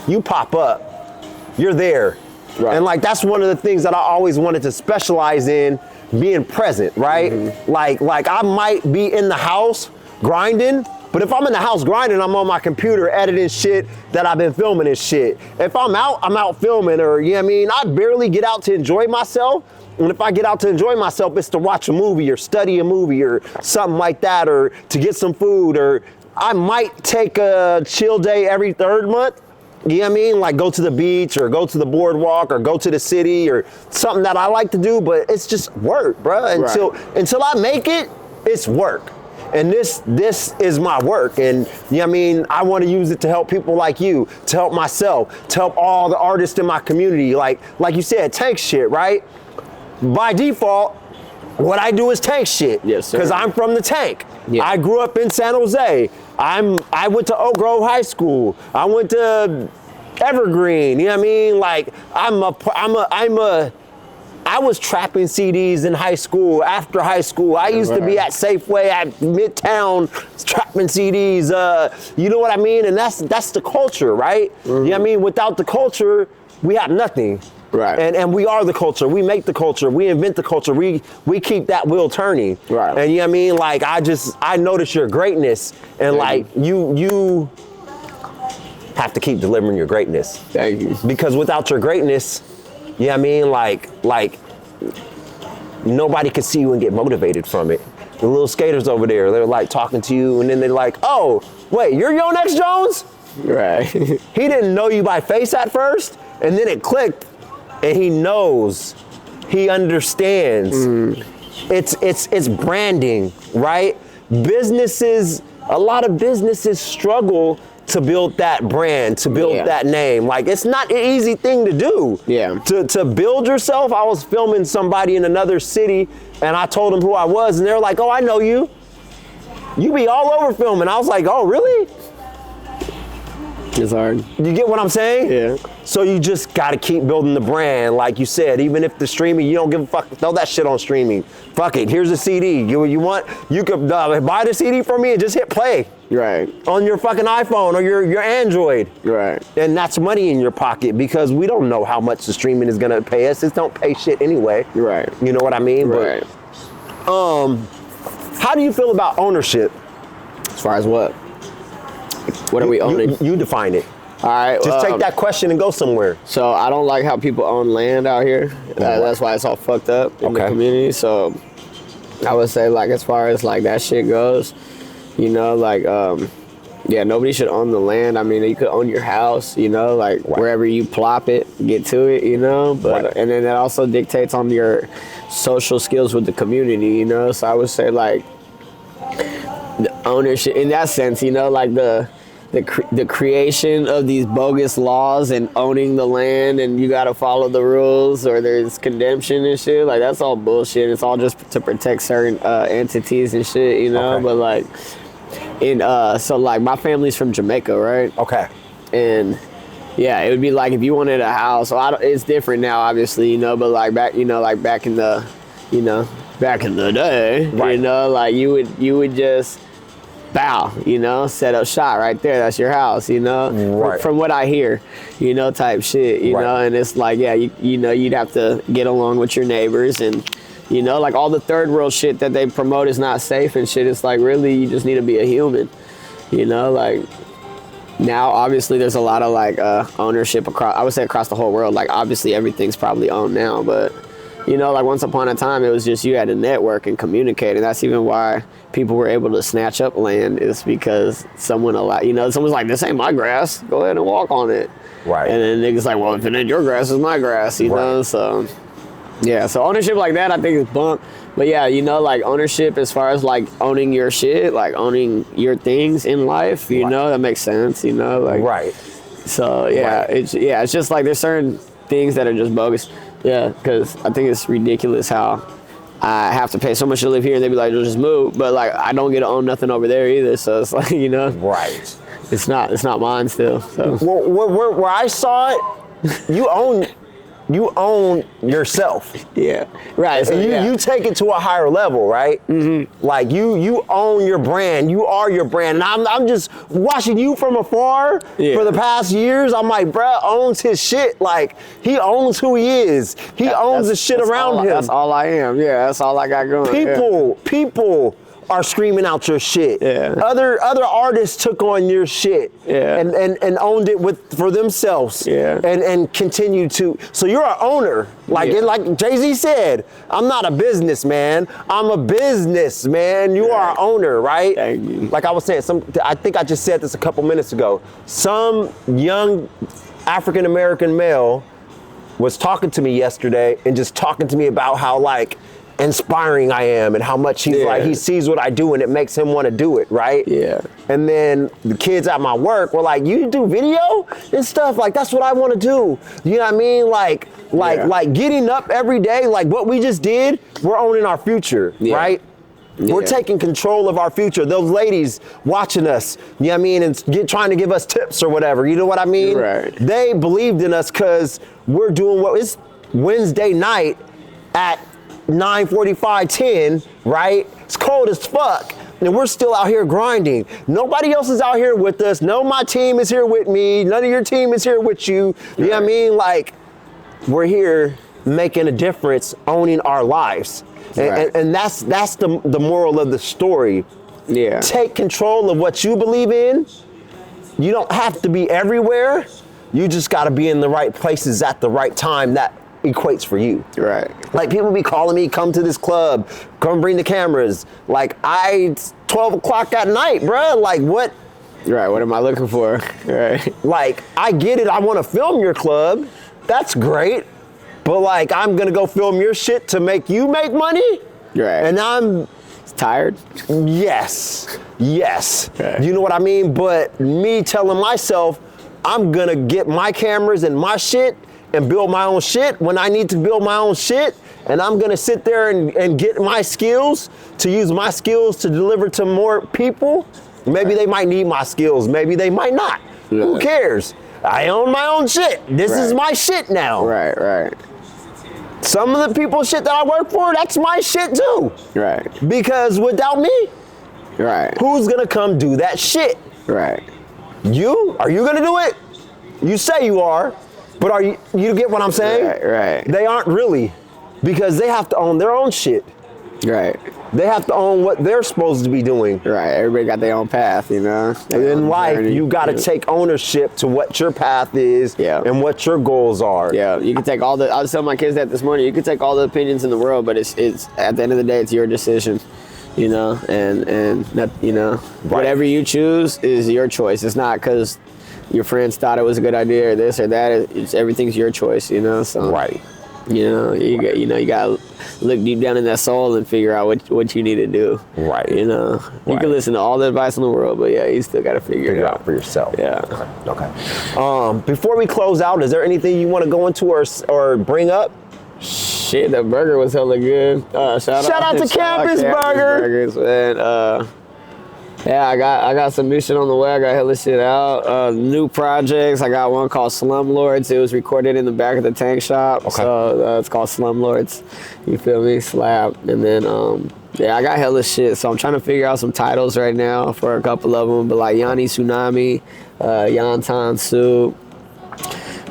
you pop up. You're there. Right. And like, that's one of the things that I always wanted to specialize in, being present, right? Like I might be in the house grinding, but if I'm in the house grinding, I'm on my computer editing shit that I've been filming and shit. If I'm out filming, or, you know what I mean? I barely get out to enjoy myself. And if I get out to enjoy myself, it's to watch a movie or study a movie or something like that, or to get some food, or I might take a chill day every third month. You know what I mean? Like go to the beach or go to the boardwalk or go to the city or something that I like to do, but it's just work, bro. Until I make it, it's work. And this is my work, and you know what I mean? I want to use it to help people like you, to help myself, to help all the artists in my community. Like you said, TankShit, right? By default, what I do is TankShit. Yes, sir. Because I'm from the Tank. Yeah. I grew up in San Jose. I went to Oak Grove High School. I went to Evergreen. You know what I mean? Like I was trapping CDs in high school, after high school. I used to be at Safeway at Midtown trapping CDs. You know what I mean? And that's the culture, right? You know what I mean? Without the culture, we have nothing. Right. And we are the culture. We make the culture. We invent the culture. We keep that wheel turning. Right. And you know what I mean? Like I notice your greatness, and like you have to keep delivering your greatness. Thank you. Because without your greatness, you know what I mean? Like nobody can see you and get motivated from it. The little skaters over there, they're like talking to you, and then they're like, "Oh, wait, you're Yonex Jones?" Right. He didn't know you by face at first, and then it clicked, and he knows, he understands. It's branding, right? A lot of businesses struggle to build that brand, to build Yeah. that name. Like, it's not an easy thing to do. Yeah. To build yourself. I was filming somebody in another city, and I told them who I was, and they're like, oh, I know you. You be all over filming. I was like, oh, really? It's hard. You get what I'm saying? Yeah. So you just gotta keep building the brand, like you said. Even if the streaming, you don't give a fuck, throw that shit on streaming. Fuck it, here's a CD. You want, you could buy the CD for me and just hit play. Right. On your fucking iPhone or your Android. Right. And that's money in your pocket because we don't know how much the streaming is gonna pay us. It don't pay shit anyway. Right. You know what I mean? Right. But, how do you feel about ownership? As far as what? What are we owning? You define it. All right. Just take that question and go somewhere. So I don't like how people own land out here. That's why it's all fucked up in the community. So I would say, like, as far as like that shit goes, you know, like, yeah, nobody should own the land. I mean, you could own your house, you know, like wherever you plop it, get to it, you know. But and then that also dictates on your social skills with the community, you know. So I would say, like, the ownership in that sense, you know, like the creation of these bogus laws and owning the land and you got to follow the rules or there's condemnation and shit, like that's all bullshit. It's all just to protect certain entities and shit, you know. But like in so like my family's from Jamaica, right? Okay. And yeah, it would be like if you wanted a house. So it's different now, obviously, you know. But like back, you know, like back in the, you know, back in the day, you know, like you would just bow, you know, set up shop right there. That's your house, you know. From what I hear, you know, type shit, you know. And it's like, yeah, you know, you'd have to get along with your neighbors and, you know, like all the third world shit that they promote is not safe and shit. It's like, really, you just need to be a human, you know. Like now, obviously, there's a lot of like ownership across, I would say across the whole world. Like obviously everything's probably owned now, but you know, like once upon a time, it was just you had to network and communicate, and that's even why people were able to snatch up land is because someone allowed, you know, someone's like, this ain't my grass, go ahead and walk on it. Right. And then niggas like, well, if it ain't your grass, it's my grass, you know, so. Yeah, so ownership like that, I think is bunk. But yeah, you know, like ownership as far as like owning your shit, like owning your things in life, you know, that makes sense, you know, like. So yeah, it's just like there's certain things that are just bogus. Yeah, because I think it's ridiculous how I have to pay so much to live here and they be like, just move. But like, I don't get to own nothing over there either. So it's like, you know. Right. It's not mine still. So. Well, where I saw it, you own yourself. Yeah. Right. So, you take it to a higher level, right? Mm-hmm. Like you own your brand. You are your brand. And I'm just watching you from afar for the past years. I'm like, bruh owns his shit. Like he owns who he is. He owns the shit around him. That's all I am. Yeah. That's all I got going. People are screaming out your shit. Yeah. Other artists took on your shit. Yeah. And owned it for themselves. Yeah. And continue to. So you're an owner. Like like Jay-Z said, I'm not a businessman. I'm a businessman. You are an owner, right? Thank you. Like I was saying, I think I just said this a couple minutes ago. Some young African American male was talking to me yesterday and just talking to me about how like inspiring I am and how much he's like, he sees what I do and it makes him want to do it, right? Yeah. And then the kids at my work were like, you do video and stuff? Like, that's what I want to do. You know what I mean? Like getting up every day, like what we just did, we're owning our future, right? Yeah. We're taking control of our future. Those ladies watching us, you know what I mean, and trying to give us tips or whatever, you know what I mean? Right. They believed in us because we're doing it's Wednesday night at 9:45, 10, right? It's cold as fuck. And we're still out here grinding. Nobody else is out here with us. No, my team is here with me. None of your team is here with you. You know what I mean? Like, we're here making a difference, owning our lives. And that's the moral of the story. Yeah. Take control of what you believe in. You don't have to be everywhere. You just got to be in the right places at the right time. That equates for you. Right. Like people be calling me, come to this club, come bring the cameras. Like it's 12 o'clock at night, bruh. Like what? Right, what am I looking for? Right. Like I get it, I want to film your club. That's great. But like I'm gonna go film your shit to make you make money? Right. And I'm Tired? Yes. Okay. You know what I mean? But me telling myself, I'm gonna get my cameras and my shit and build my own shit when I need to build my own shit. And I'm gonna sit there and get my skills, to use my skills to deliver to more people. Maybe they might need my skills, maybe they might not. Yeah. Who cares? I own my own shit. This is my shit now. Right. Some of the people's shit that I work for, that's my shit too. Right. Because without me, Right. who's gonna come do that shit? Right. You? Are you gonna do it? You say you are, but are you get what I'm saying? Right. They aren't really, because they have to own their own shit. Right. They have to own what they're supposed to be doing. Right. Everybody got their own path, you know? In life, you gotta take ownership to what your path is and what your goals are. Yeah, you can take all the, I was telling my kids that this morning, you can take all the opinions in the world, but it's at the end of the day, it's your decision, you know? And that, you know, whatever you choose is your choice. It's not because your friends thought it was a good idea or this or that. It's everything's your choice, you know? So, you know, you gotta look deep down in that soul and figure out what you need to do. Right. You know, you can listen to all the advice in the world, but yeah, you still gotta figure it out for yourself. Yeah. Okay. Before we close out, is there anything you want to go into or bring up? Shit, that burger was hella good. Shout out to Campus Burger. Burgers, man. Yeah, I got some new shit on the way. I got hella shit out. New projects. I got one called Slumlords. It was recorded in the back of the tank shop. Okay. So it's called Slumlords. You feel me? Slap. And then yeah, I got hella shit. So I'm trying to figure out some titles right now for a couple of them. But like Yanni Tsunami, Yantan Soup,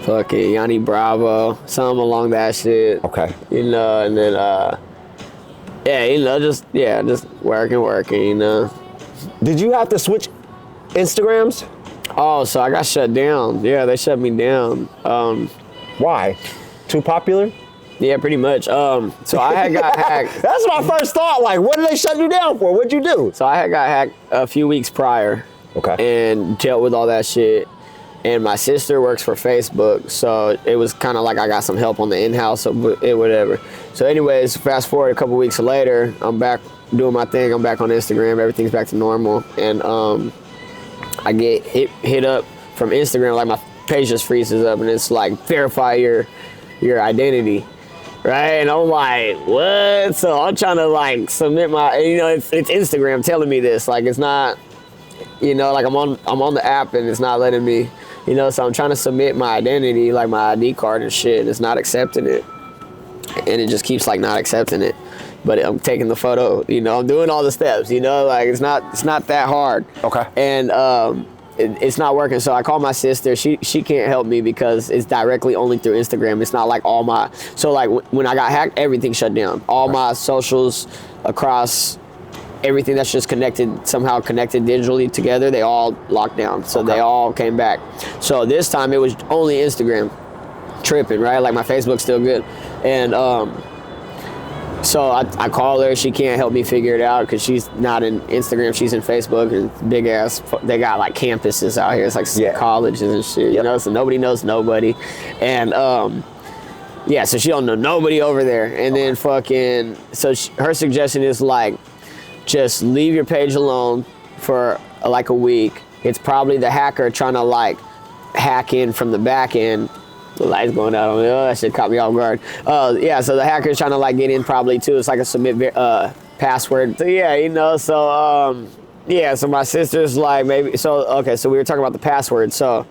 fucking Yanni Bravo, something along that shit. Okay. You know, and then yeah, you know, just working, you know. Did you have to switch Instagrams? Oh, so I got shut down. Yeah, they shut me down. Why? Too popular? Yeah, pretty much. So I had got hacked. That's my first thought. Like, what did they shut you down for? What'd you do? So I had got hacked a few weeks prior. Okay. And dealt with all that shit. And my sister works for Facebook, so it was kind of like I got some help on the in-house, so whatever. So anyways, fast forward a couple weeks later, I'm back doing my thing. I'm back on Instagram. Everything's back to normal. And I get hit up from Instagram, like my page just freezes up, and it's like, verify your identity. Right, and I'm like, what? So I'm trying to like submit my, you know, it's Instagram telling me this, like it's not, you know, like I'm on the app and it's not letting me, you know, so I'm trying to submit my identity, like my ID card and shit, and it's not accepting it, and it just keeps like not accepting it. But I'm taking the photo, you know, I'm doing all the steps, you know, like it's not that hard. Okay. And it's not working, so I call my sister. She can't help me because it's directly only through Instagram. It's not like all my, so like when I got hacked, everything shut down. All my socials across everything that's just somehow connected digitally together, they all locked down. So they all came back. So this time it was only Instagram tripping, right? Like my Facebook's still good. And so I call her. She can't help me figure it out because she's not in Instagram. She's in Facebook, and big ass. They got like campuses out here. It's like colleges and shit. You know, so nobody knows nobody, and yeah. So she don't know nobody over there. And then fucking. So her suggestion is like, just leave your page alone for like a week. It's probably the hacker trying to like hack in from the back end. The light's going out on me. Oh, that shit caught me off guard. Yeah, so the hacker's trying to like get in probably too. It's like a submit password. So yeah, you know, so yeah, so my sister's like maybe, so okay, so we were talking about the password. So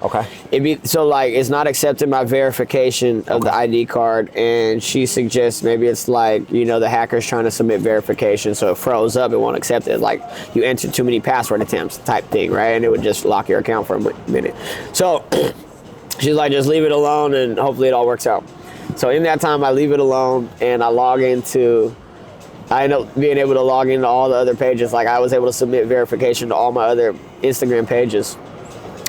like it's not accepting my verification of the ID card, and she suggests maybe it's like, you know, the hacker's trying to submit verification, so it froze up, it won't accept it, like you entered too many password attempts type thing, right? And it would just lock your account for a minute. So she's like, just leave it alone and hopefully it all works out. So in that time, I leave it alone and I end up being able to log into all the other pages. Like I was able to submit verification to all my other Instagram pages,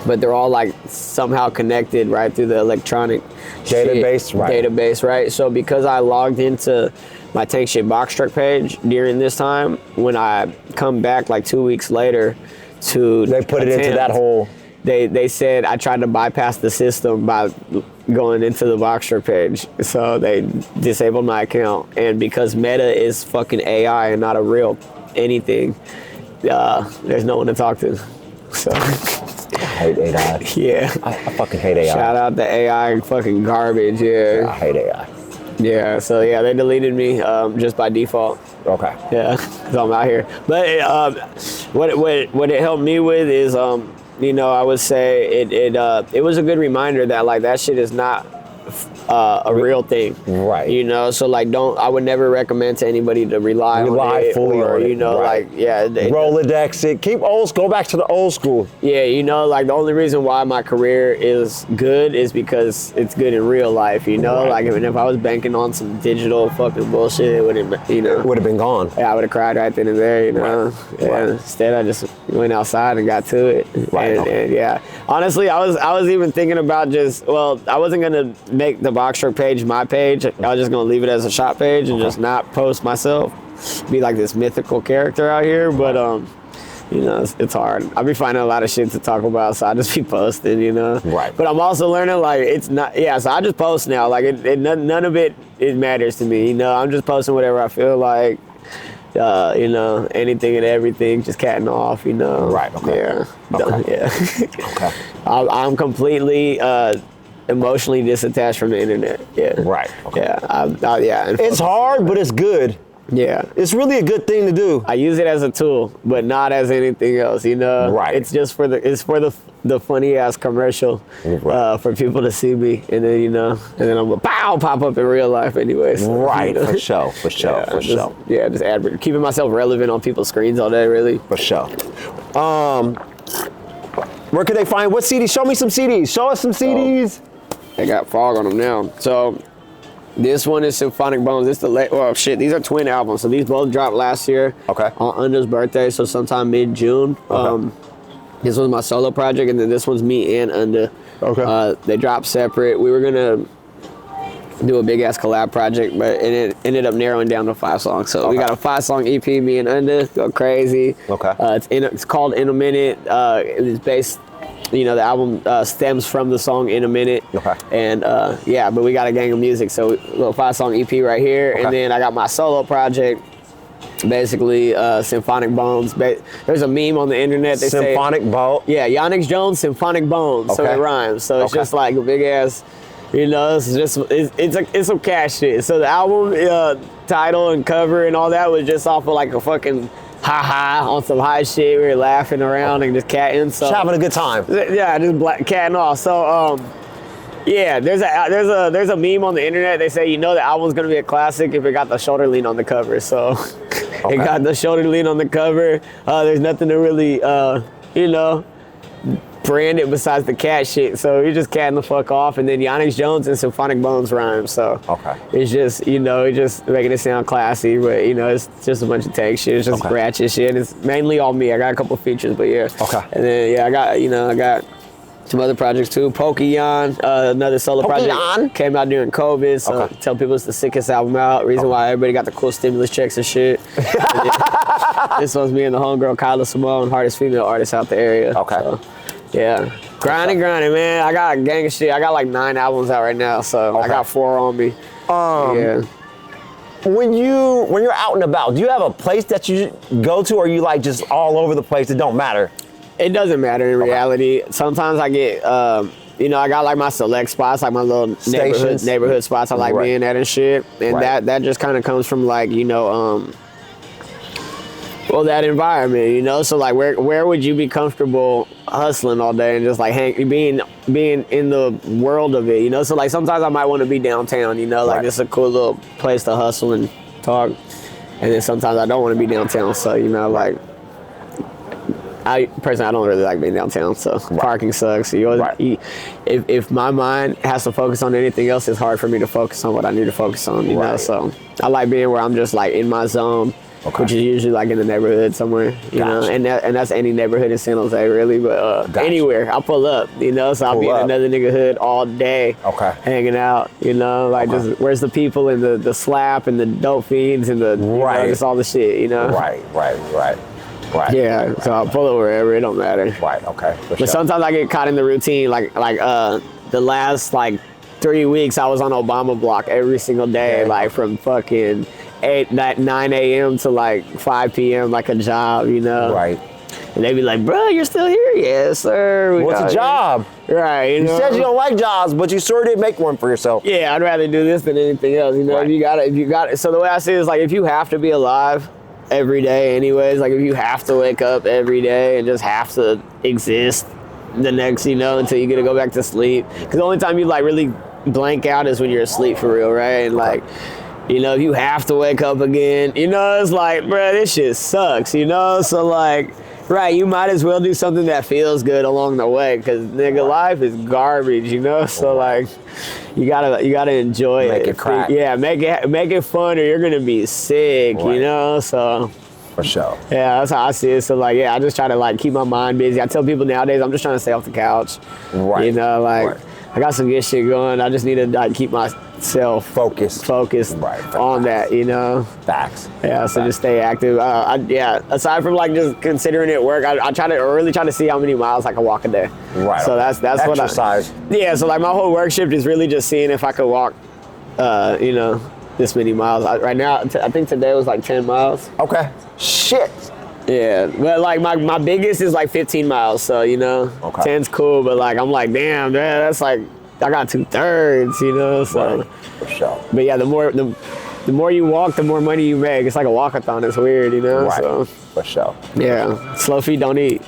but they're all like somehow connected right through the electronic database, right? So because I logged into my TankShit box truck page during this time, when I come back like 2 weeks later they put it into that whole. They said I tried to bypass the system by going into the Boxer page, so they disabled my account. And because Meta is fucking AI and not a real anything, there's no one to talk to. So. I hate AI. Yeah. I fucking hate AI. Shout out to AI, fucking garbage. Yeah. I hate AI. Yeah. So yeah, they deleted me just by default. Okay. Yeah. So I'm out here. But what it helped me with is you know, I would say it was a good reminder that like that shit is not a real thing, right? You know, so like I would never recommend to anybody to rely on it fully or, on you know, right. like Rolodex it, go back to the old school. Yeah, you know, like the only reason why my career is good is because it's good in real life, you know, right. like if I was banking on some digital fucking bullshit, it would have, you know, would have been gone. Yeah, I would have cried right then and there, you know. Right. Yeah. Right. Instead, I just went outside and got to it. Right. And yeah, honestly, I was even thinking about I wasn't gonna make the Box Truck page my page. I was just gonna leave it as a shop page and just not post myself, be like this mythical character out here. But you know, it's hard. I'll be finding a lot of shit to talk about, so I just be posting, you know. Right. But I'm also learning like it's not. Yeah, so I just post now. Like none of it matters to me. You know, I'm just posting whatever I feel like. You know, anything and everything, just catting off, you know. Right, okay. Yeah. Okay. Yeah. Okay. I'm completely emotionally disattached from the internet. Yeah. Right. Okay. Yeah. Yeah. It's hard, but it's good. Yeah. It's really a good thing to do. I use it as a tool, but not as anything else, you know? Right. It's just for the funny ass commercial, right. For people to see me, and then, you know, and then I'm gonna pop up in real life anyway. So, right, you know? for sure. Yeah, just keeping myself relevant on people's screens all day, really. For sure. Where can they find, what CDs? Show me some CDs. Show us some CDs. They got fog on them now. So this one is Symphonic Bones. This these are twin albums. So these both dropped last year. Okay. On Unda's birthday, so sometime mid-June. Okay. This was my solo project, and then this one's me and Unda. Okay. They dropped separate. We were gonna do a big ass collab project, but it ended up narrowing down to 5 songs. So we got a 5-song EP, me and Unda, go crazy. Okay. It's called In a Minute. It's based, you know, the album stems from the song In a Minute. Okay. And yeah, but we got a gang of music, so a little 5-song EP right here. Okay. And then I got my solo project, basically Symphonic Bones. There's a meme on the internet. They Symphonic Bones? Yeah, Yonex Jones, Symphonic Bones. So Okay. it rhymes. So it's just like a big ass, you know, it's some cash shit. So the album title and cover and all that was just off of like a fucking on some high shit. We were laughing around and just catting. So Just having a good time. yeah, just catting off. So yeah, there's a meme on the internet. They say, you know, the album's gonna be a classic if it got the shoulder lean on the cover. So it got the shoulder lean on the cover. There's nothing to really you know, brand it besides the cat shit. So you're just catting the fuck off, and then Yonex Jones and Symphonic Bones rhyme. So it's just, you know, it's just making it sound classy, but you know, it's just a bunch of tank shit. It's just ratchet shit. It's mainly all me. I got a couple features, but yeah. Okay. And then yeah, I got some other projects too. Pokemon, another solo project, came out during COVID. So tell people it's the sickest album out. Reason why everybody got the cool stimulus checks and shit. And this one's me and the homegirl Kyla Simone, hardest female artist out the area. Okay. So, yeah. Grinding, man. I got a gang of shit. I got like 9 albums out right now, so I got 4 on me. Yeah. When you're out and about, do you have a place that you go to, or are you like just all over the place? It don't matter. It doesn't matter in reality. Sometimes I get, you know, I got like my select spots, like my little neighborhood spots I like being at and shit. And that just kind of comes from like, you know, well, that environment, you know. So like, where would you be comfortable hustling all day and just like being in the world of it, you know? So like, sometimes I might want to be downtown, you know, like this is a cool little place to hustle and talk. And then sometimes I don't want to be downtown, so you know, like. I don't really like being downtown, so parking sucks. So if my mind has to focus on anything else, it's hard for me to focus on what I need to focus on, you know? So I like being where I'm just like in my zone, which is usually like in the neighborhood somewhere, you know? And that's any neighborhood in San Jose, really, but anywhere, I'll pull up, you know? So I'll be in another nigga hood all day, hanging out, you know? Like just, where's the people and the slap and the dope fiends and the, you know, just all the shit, you know? Right. Yeah, so I'll pull it wherever, it don't matter. Right, okay. But sometimes I get caught in the routine, like the last like 3 weeks I was on Obama block every single day, like from fucking 9 a.m. to like 5 p.m. like a job, you know. Right. And they be like, bro, you're still here? Yes, sir. What's a job? Right. You said you don't like jobs, but you sure did make one for yourself. Yeah, I'd rather do this than anything else. You know, Right. if you got it. So the way I see it is like, if you have to be alive every day anyways, like if you have to wake up every day and just have to exist the next, you know, until you get to go back to sleep. Because the only time you like really blank out is when you're asleep for real, right? And like, you know, if you have to wake up again, you know, it's like, bro, this shit sucks, you know? So like, right, you might as well do something that feels good along the way, because nigga, life is garbage, you know. So like, you gotta enjoy it. Make it crack. Yeah, make it fun, or you're gonna be sick, Right. you know. So For sure. yeah, that's how I see it. So like, yeah, I just try to like keep my mind busy. I tell people nowadays, I'm just trying to stay off the couch. Right. You know, like Right. I got some good shit going. I just need to like keep myself Focused. right. on that, you know. Facts. Yeah, so Facts. just stay active. Aside from like just considering it work, I really try to see how many miles I can walk a day. Right. So that's what exercise. Yeah, so like my whole work shift is really just seeing if I could walk, you know, this many miles. Right now, I think today was like 10 miles. Okay. Shit. Yeah, but like my biggest is like 15 miles. So you know, Okay. 10's cool, but like I'm like, damn, man, that's like I got 2/3, you know. So, Right. For sure. but yeah, the more you walk, the more money you make. It's like a walkathon. It's weird, you know. Right. So For sure. yeah, slow feet don't eat.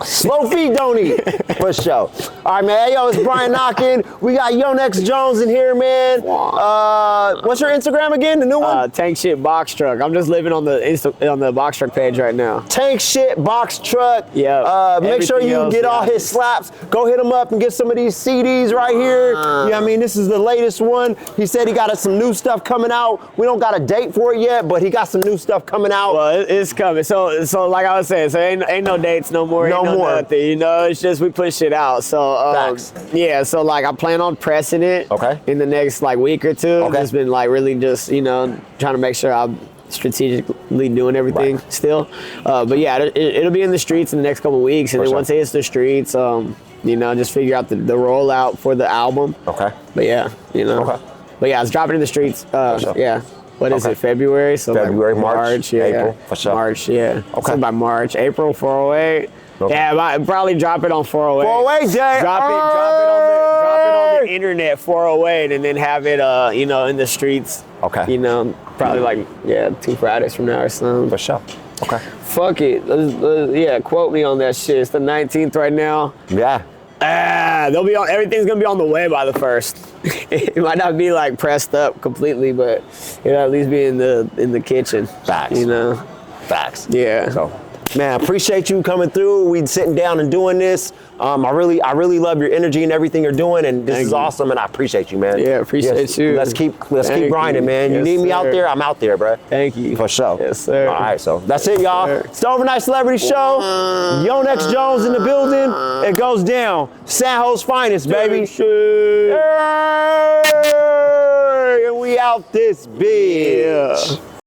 Slow feet don't eat. For sure. All right, man. Hey, yo, it's Brian Knockin. We got Yonex Jones in here, man. What's your Instagram again? The new one? TankShit box truck. I'm just living on the box truck page right now. TankShit box truck. Yeah. Make sure Everything you else, get all yeah. his slaps. Go hit him up and get some of these CDs right here. Yeah, I mean, this is the latest one. He said he got some new stuff coming out. We don't got a date for it yet, but he got some new stuff coming out. Well, it's coming. So like I was saying, so ain't no dates no more. No ain't more. Nothing, you know, it's just we push it out. So Facts. yeah. So like I plan on pressing it. Okay. In the next like week or two. Okay. Just been like really just trying to make sure I'm strategically doing everything still. But yeah, it'll be in the streets in the next couple of weeks, and For then sure. once it hits the streets, just figure out the rollout for the album. Okay. But yeah, Okay. But yeah, it's dropping in the streets. sure. Yeah. What is Okay. it? February? So February, like March, yeah, April, for sure. March, yeah. Okay. So by March, April 408. Okay. Yeah, but probably drop it on 408. 408, Jay. Drop it on the internet 408, and then have it in the streets. Okay. You know, probably like 2 Fridays from now or something. For sure. Okay. Fuck it. Let's quote me on that shit. It's the 19th right now. Yeah. Everything's gonna be on the way by the 1st. It might not be like pressed up completely, but it'll at least be in the kitchen. Facts. You know. Facts. Yeah. So, man, appreciate you coming through. We sitting down and doing this. I really love your energy and everything you're doing, and this Thank is you. awesome, and I appreciate you, man. Yeah, appreciate you. Let's keep Thank grinding, you. man. You Yes, need me out sir. there, I'm out there, bro. Thank you. For sure. Yes, sir. All right, so that's it, y'all. sir. It's the Overnight Celebrity Show. Yonex Jones in the building. It goes down. San Jose's finest, baby. Hey, and we out this bitch. Yeah.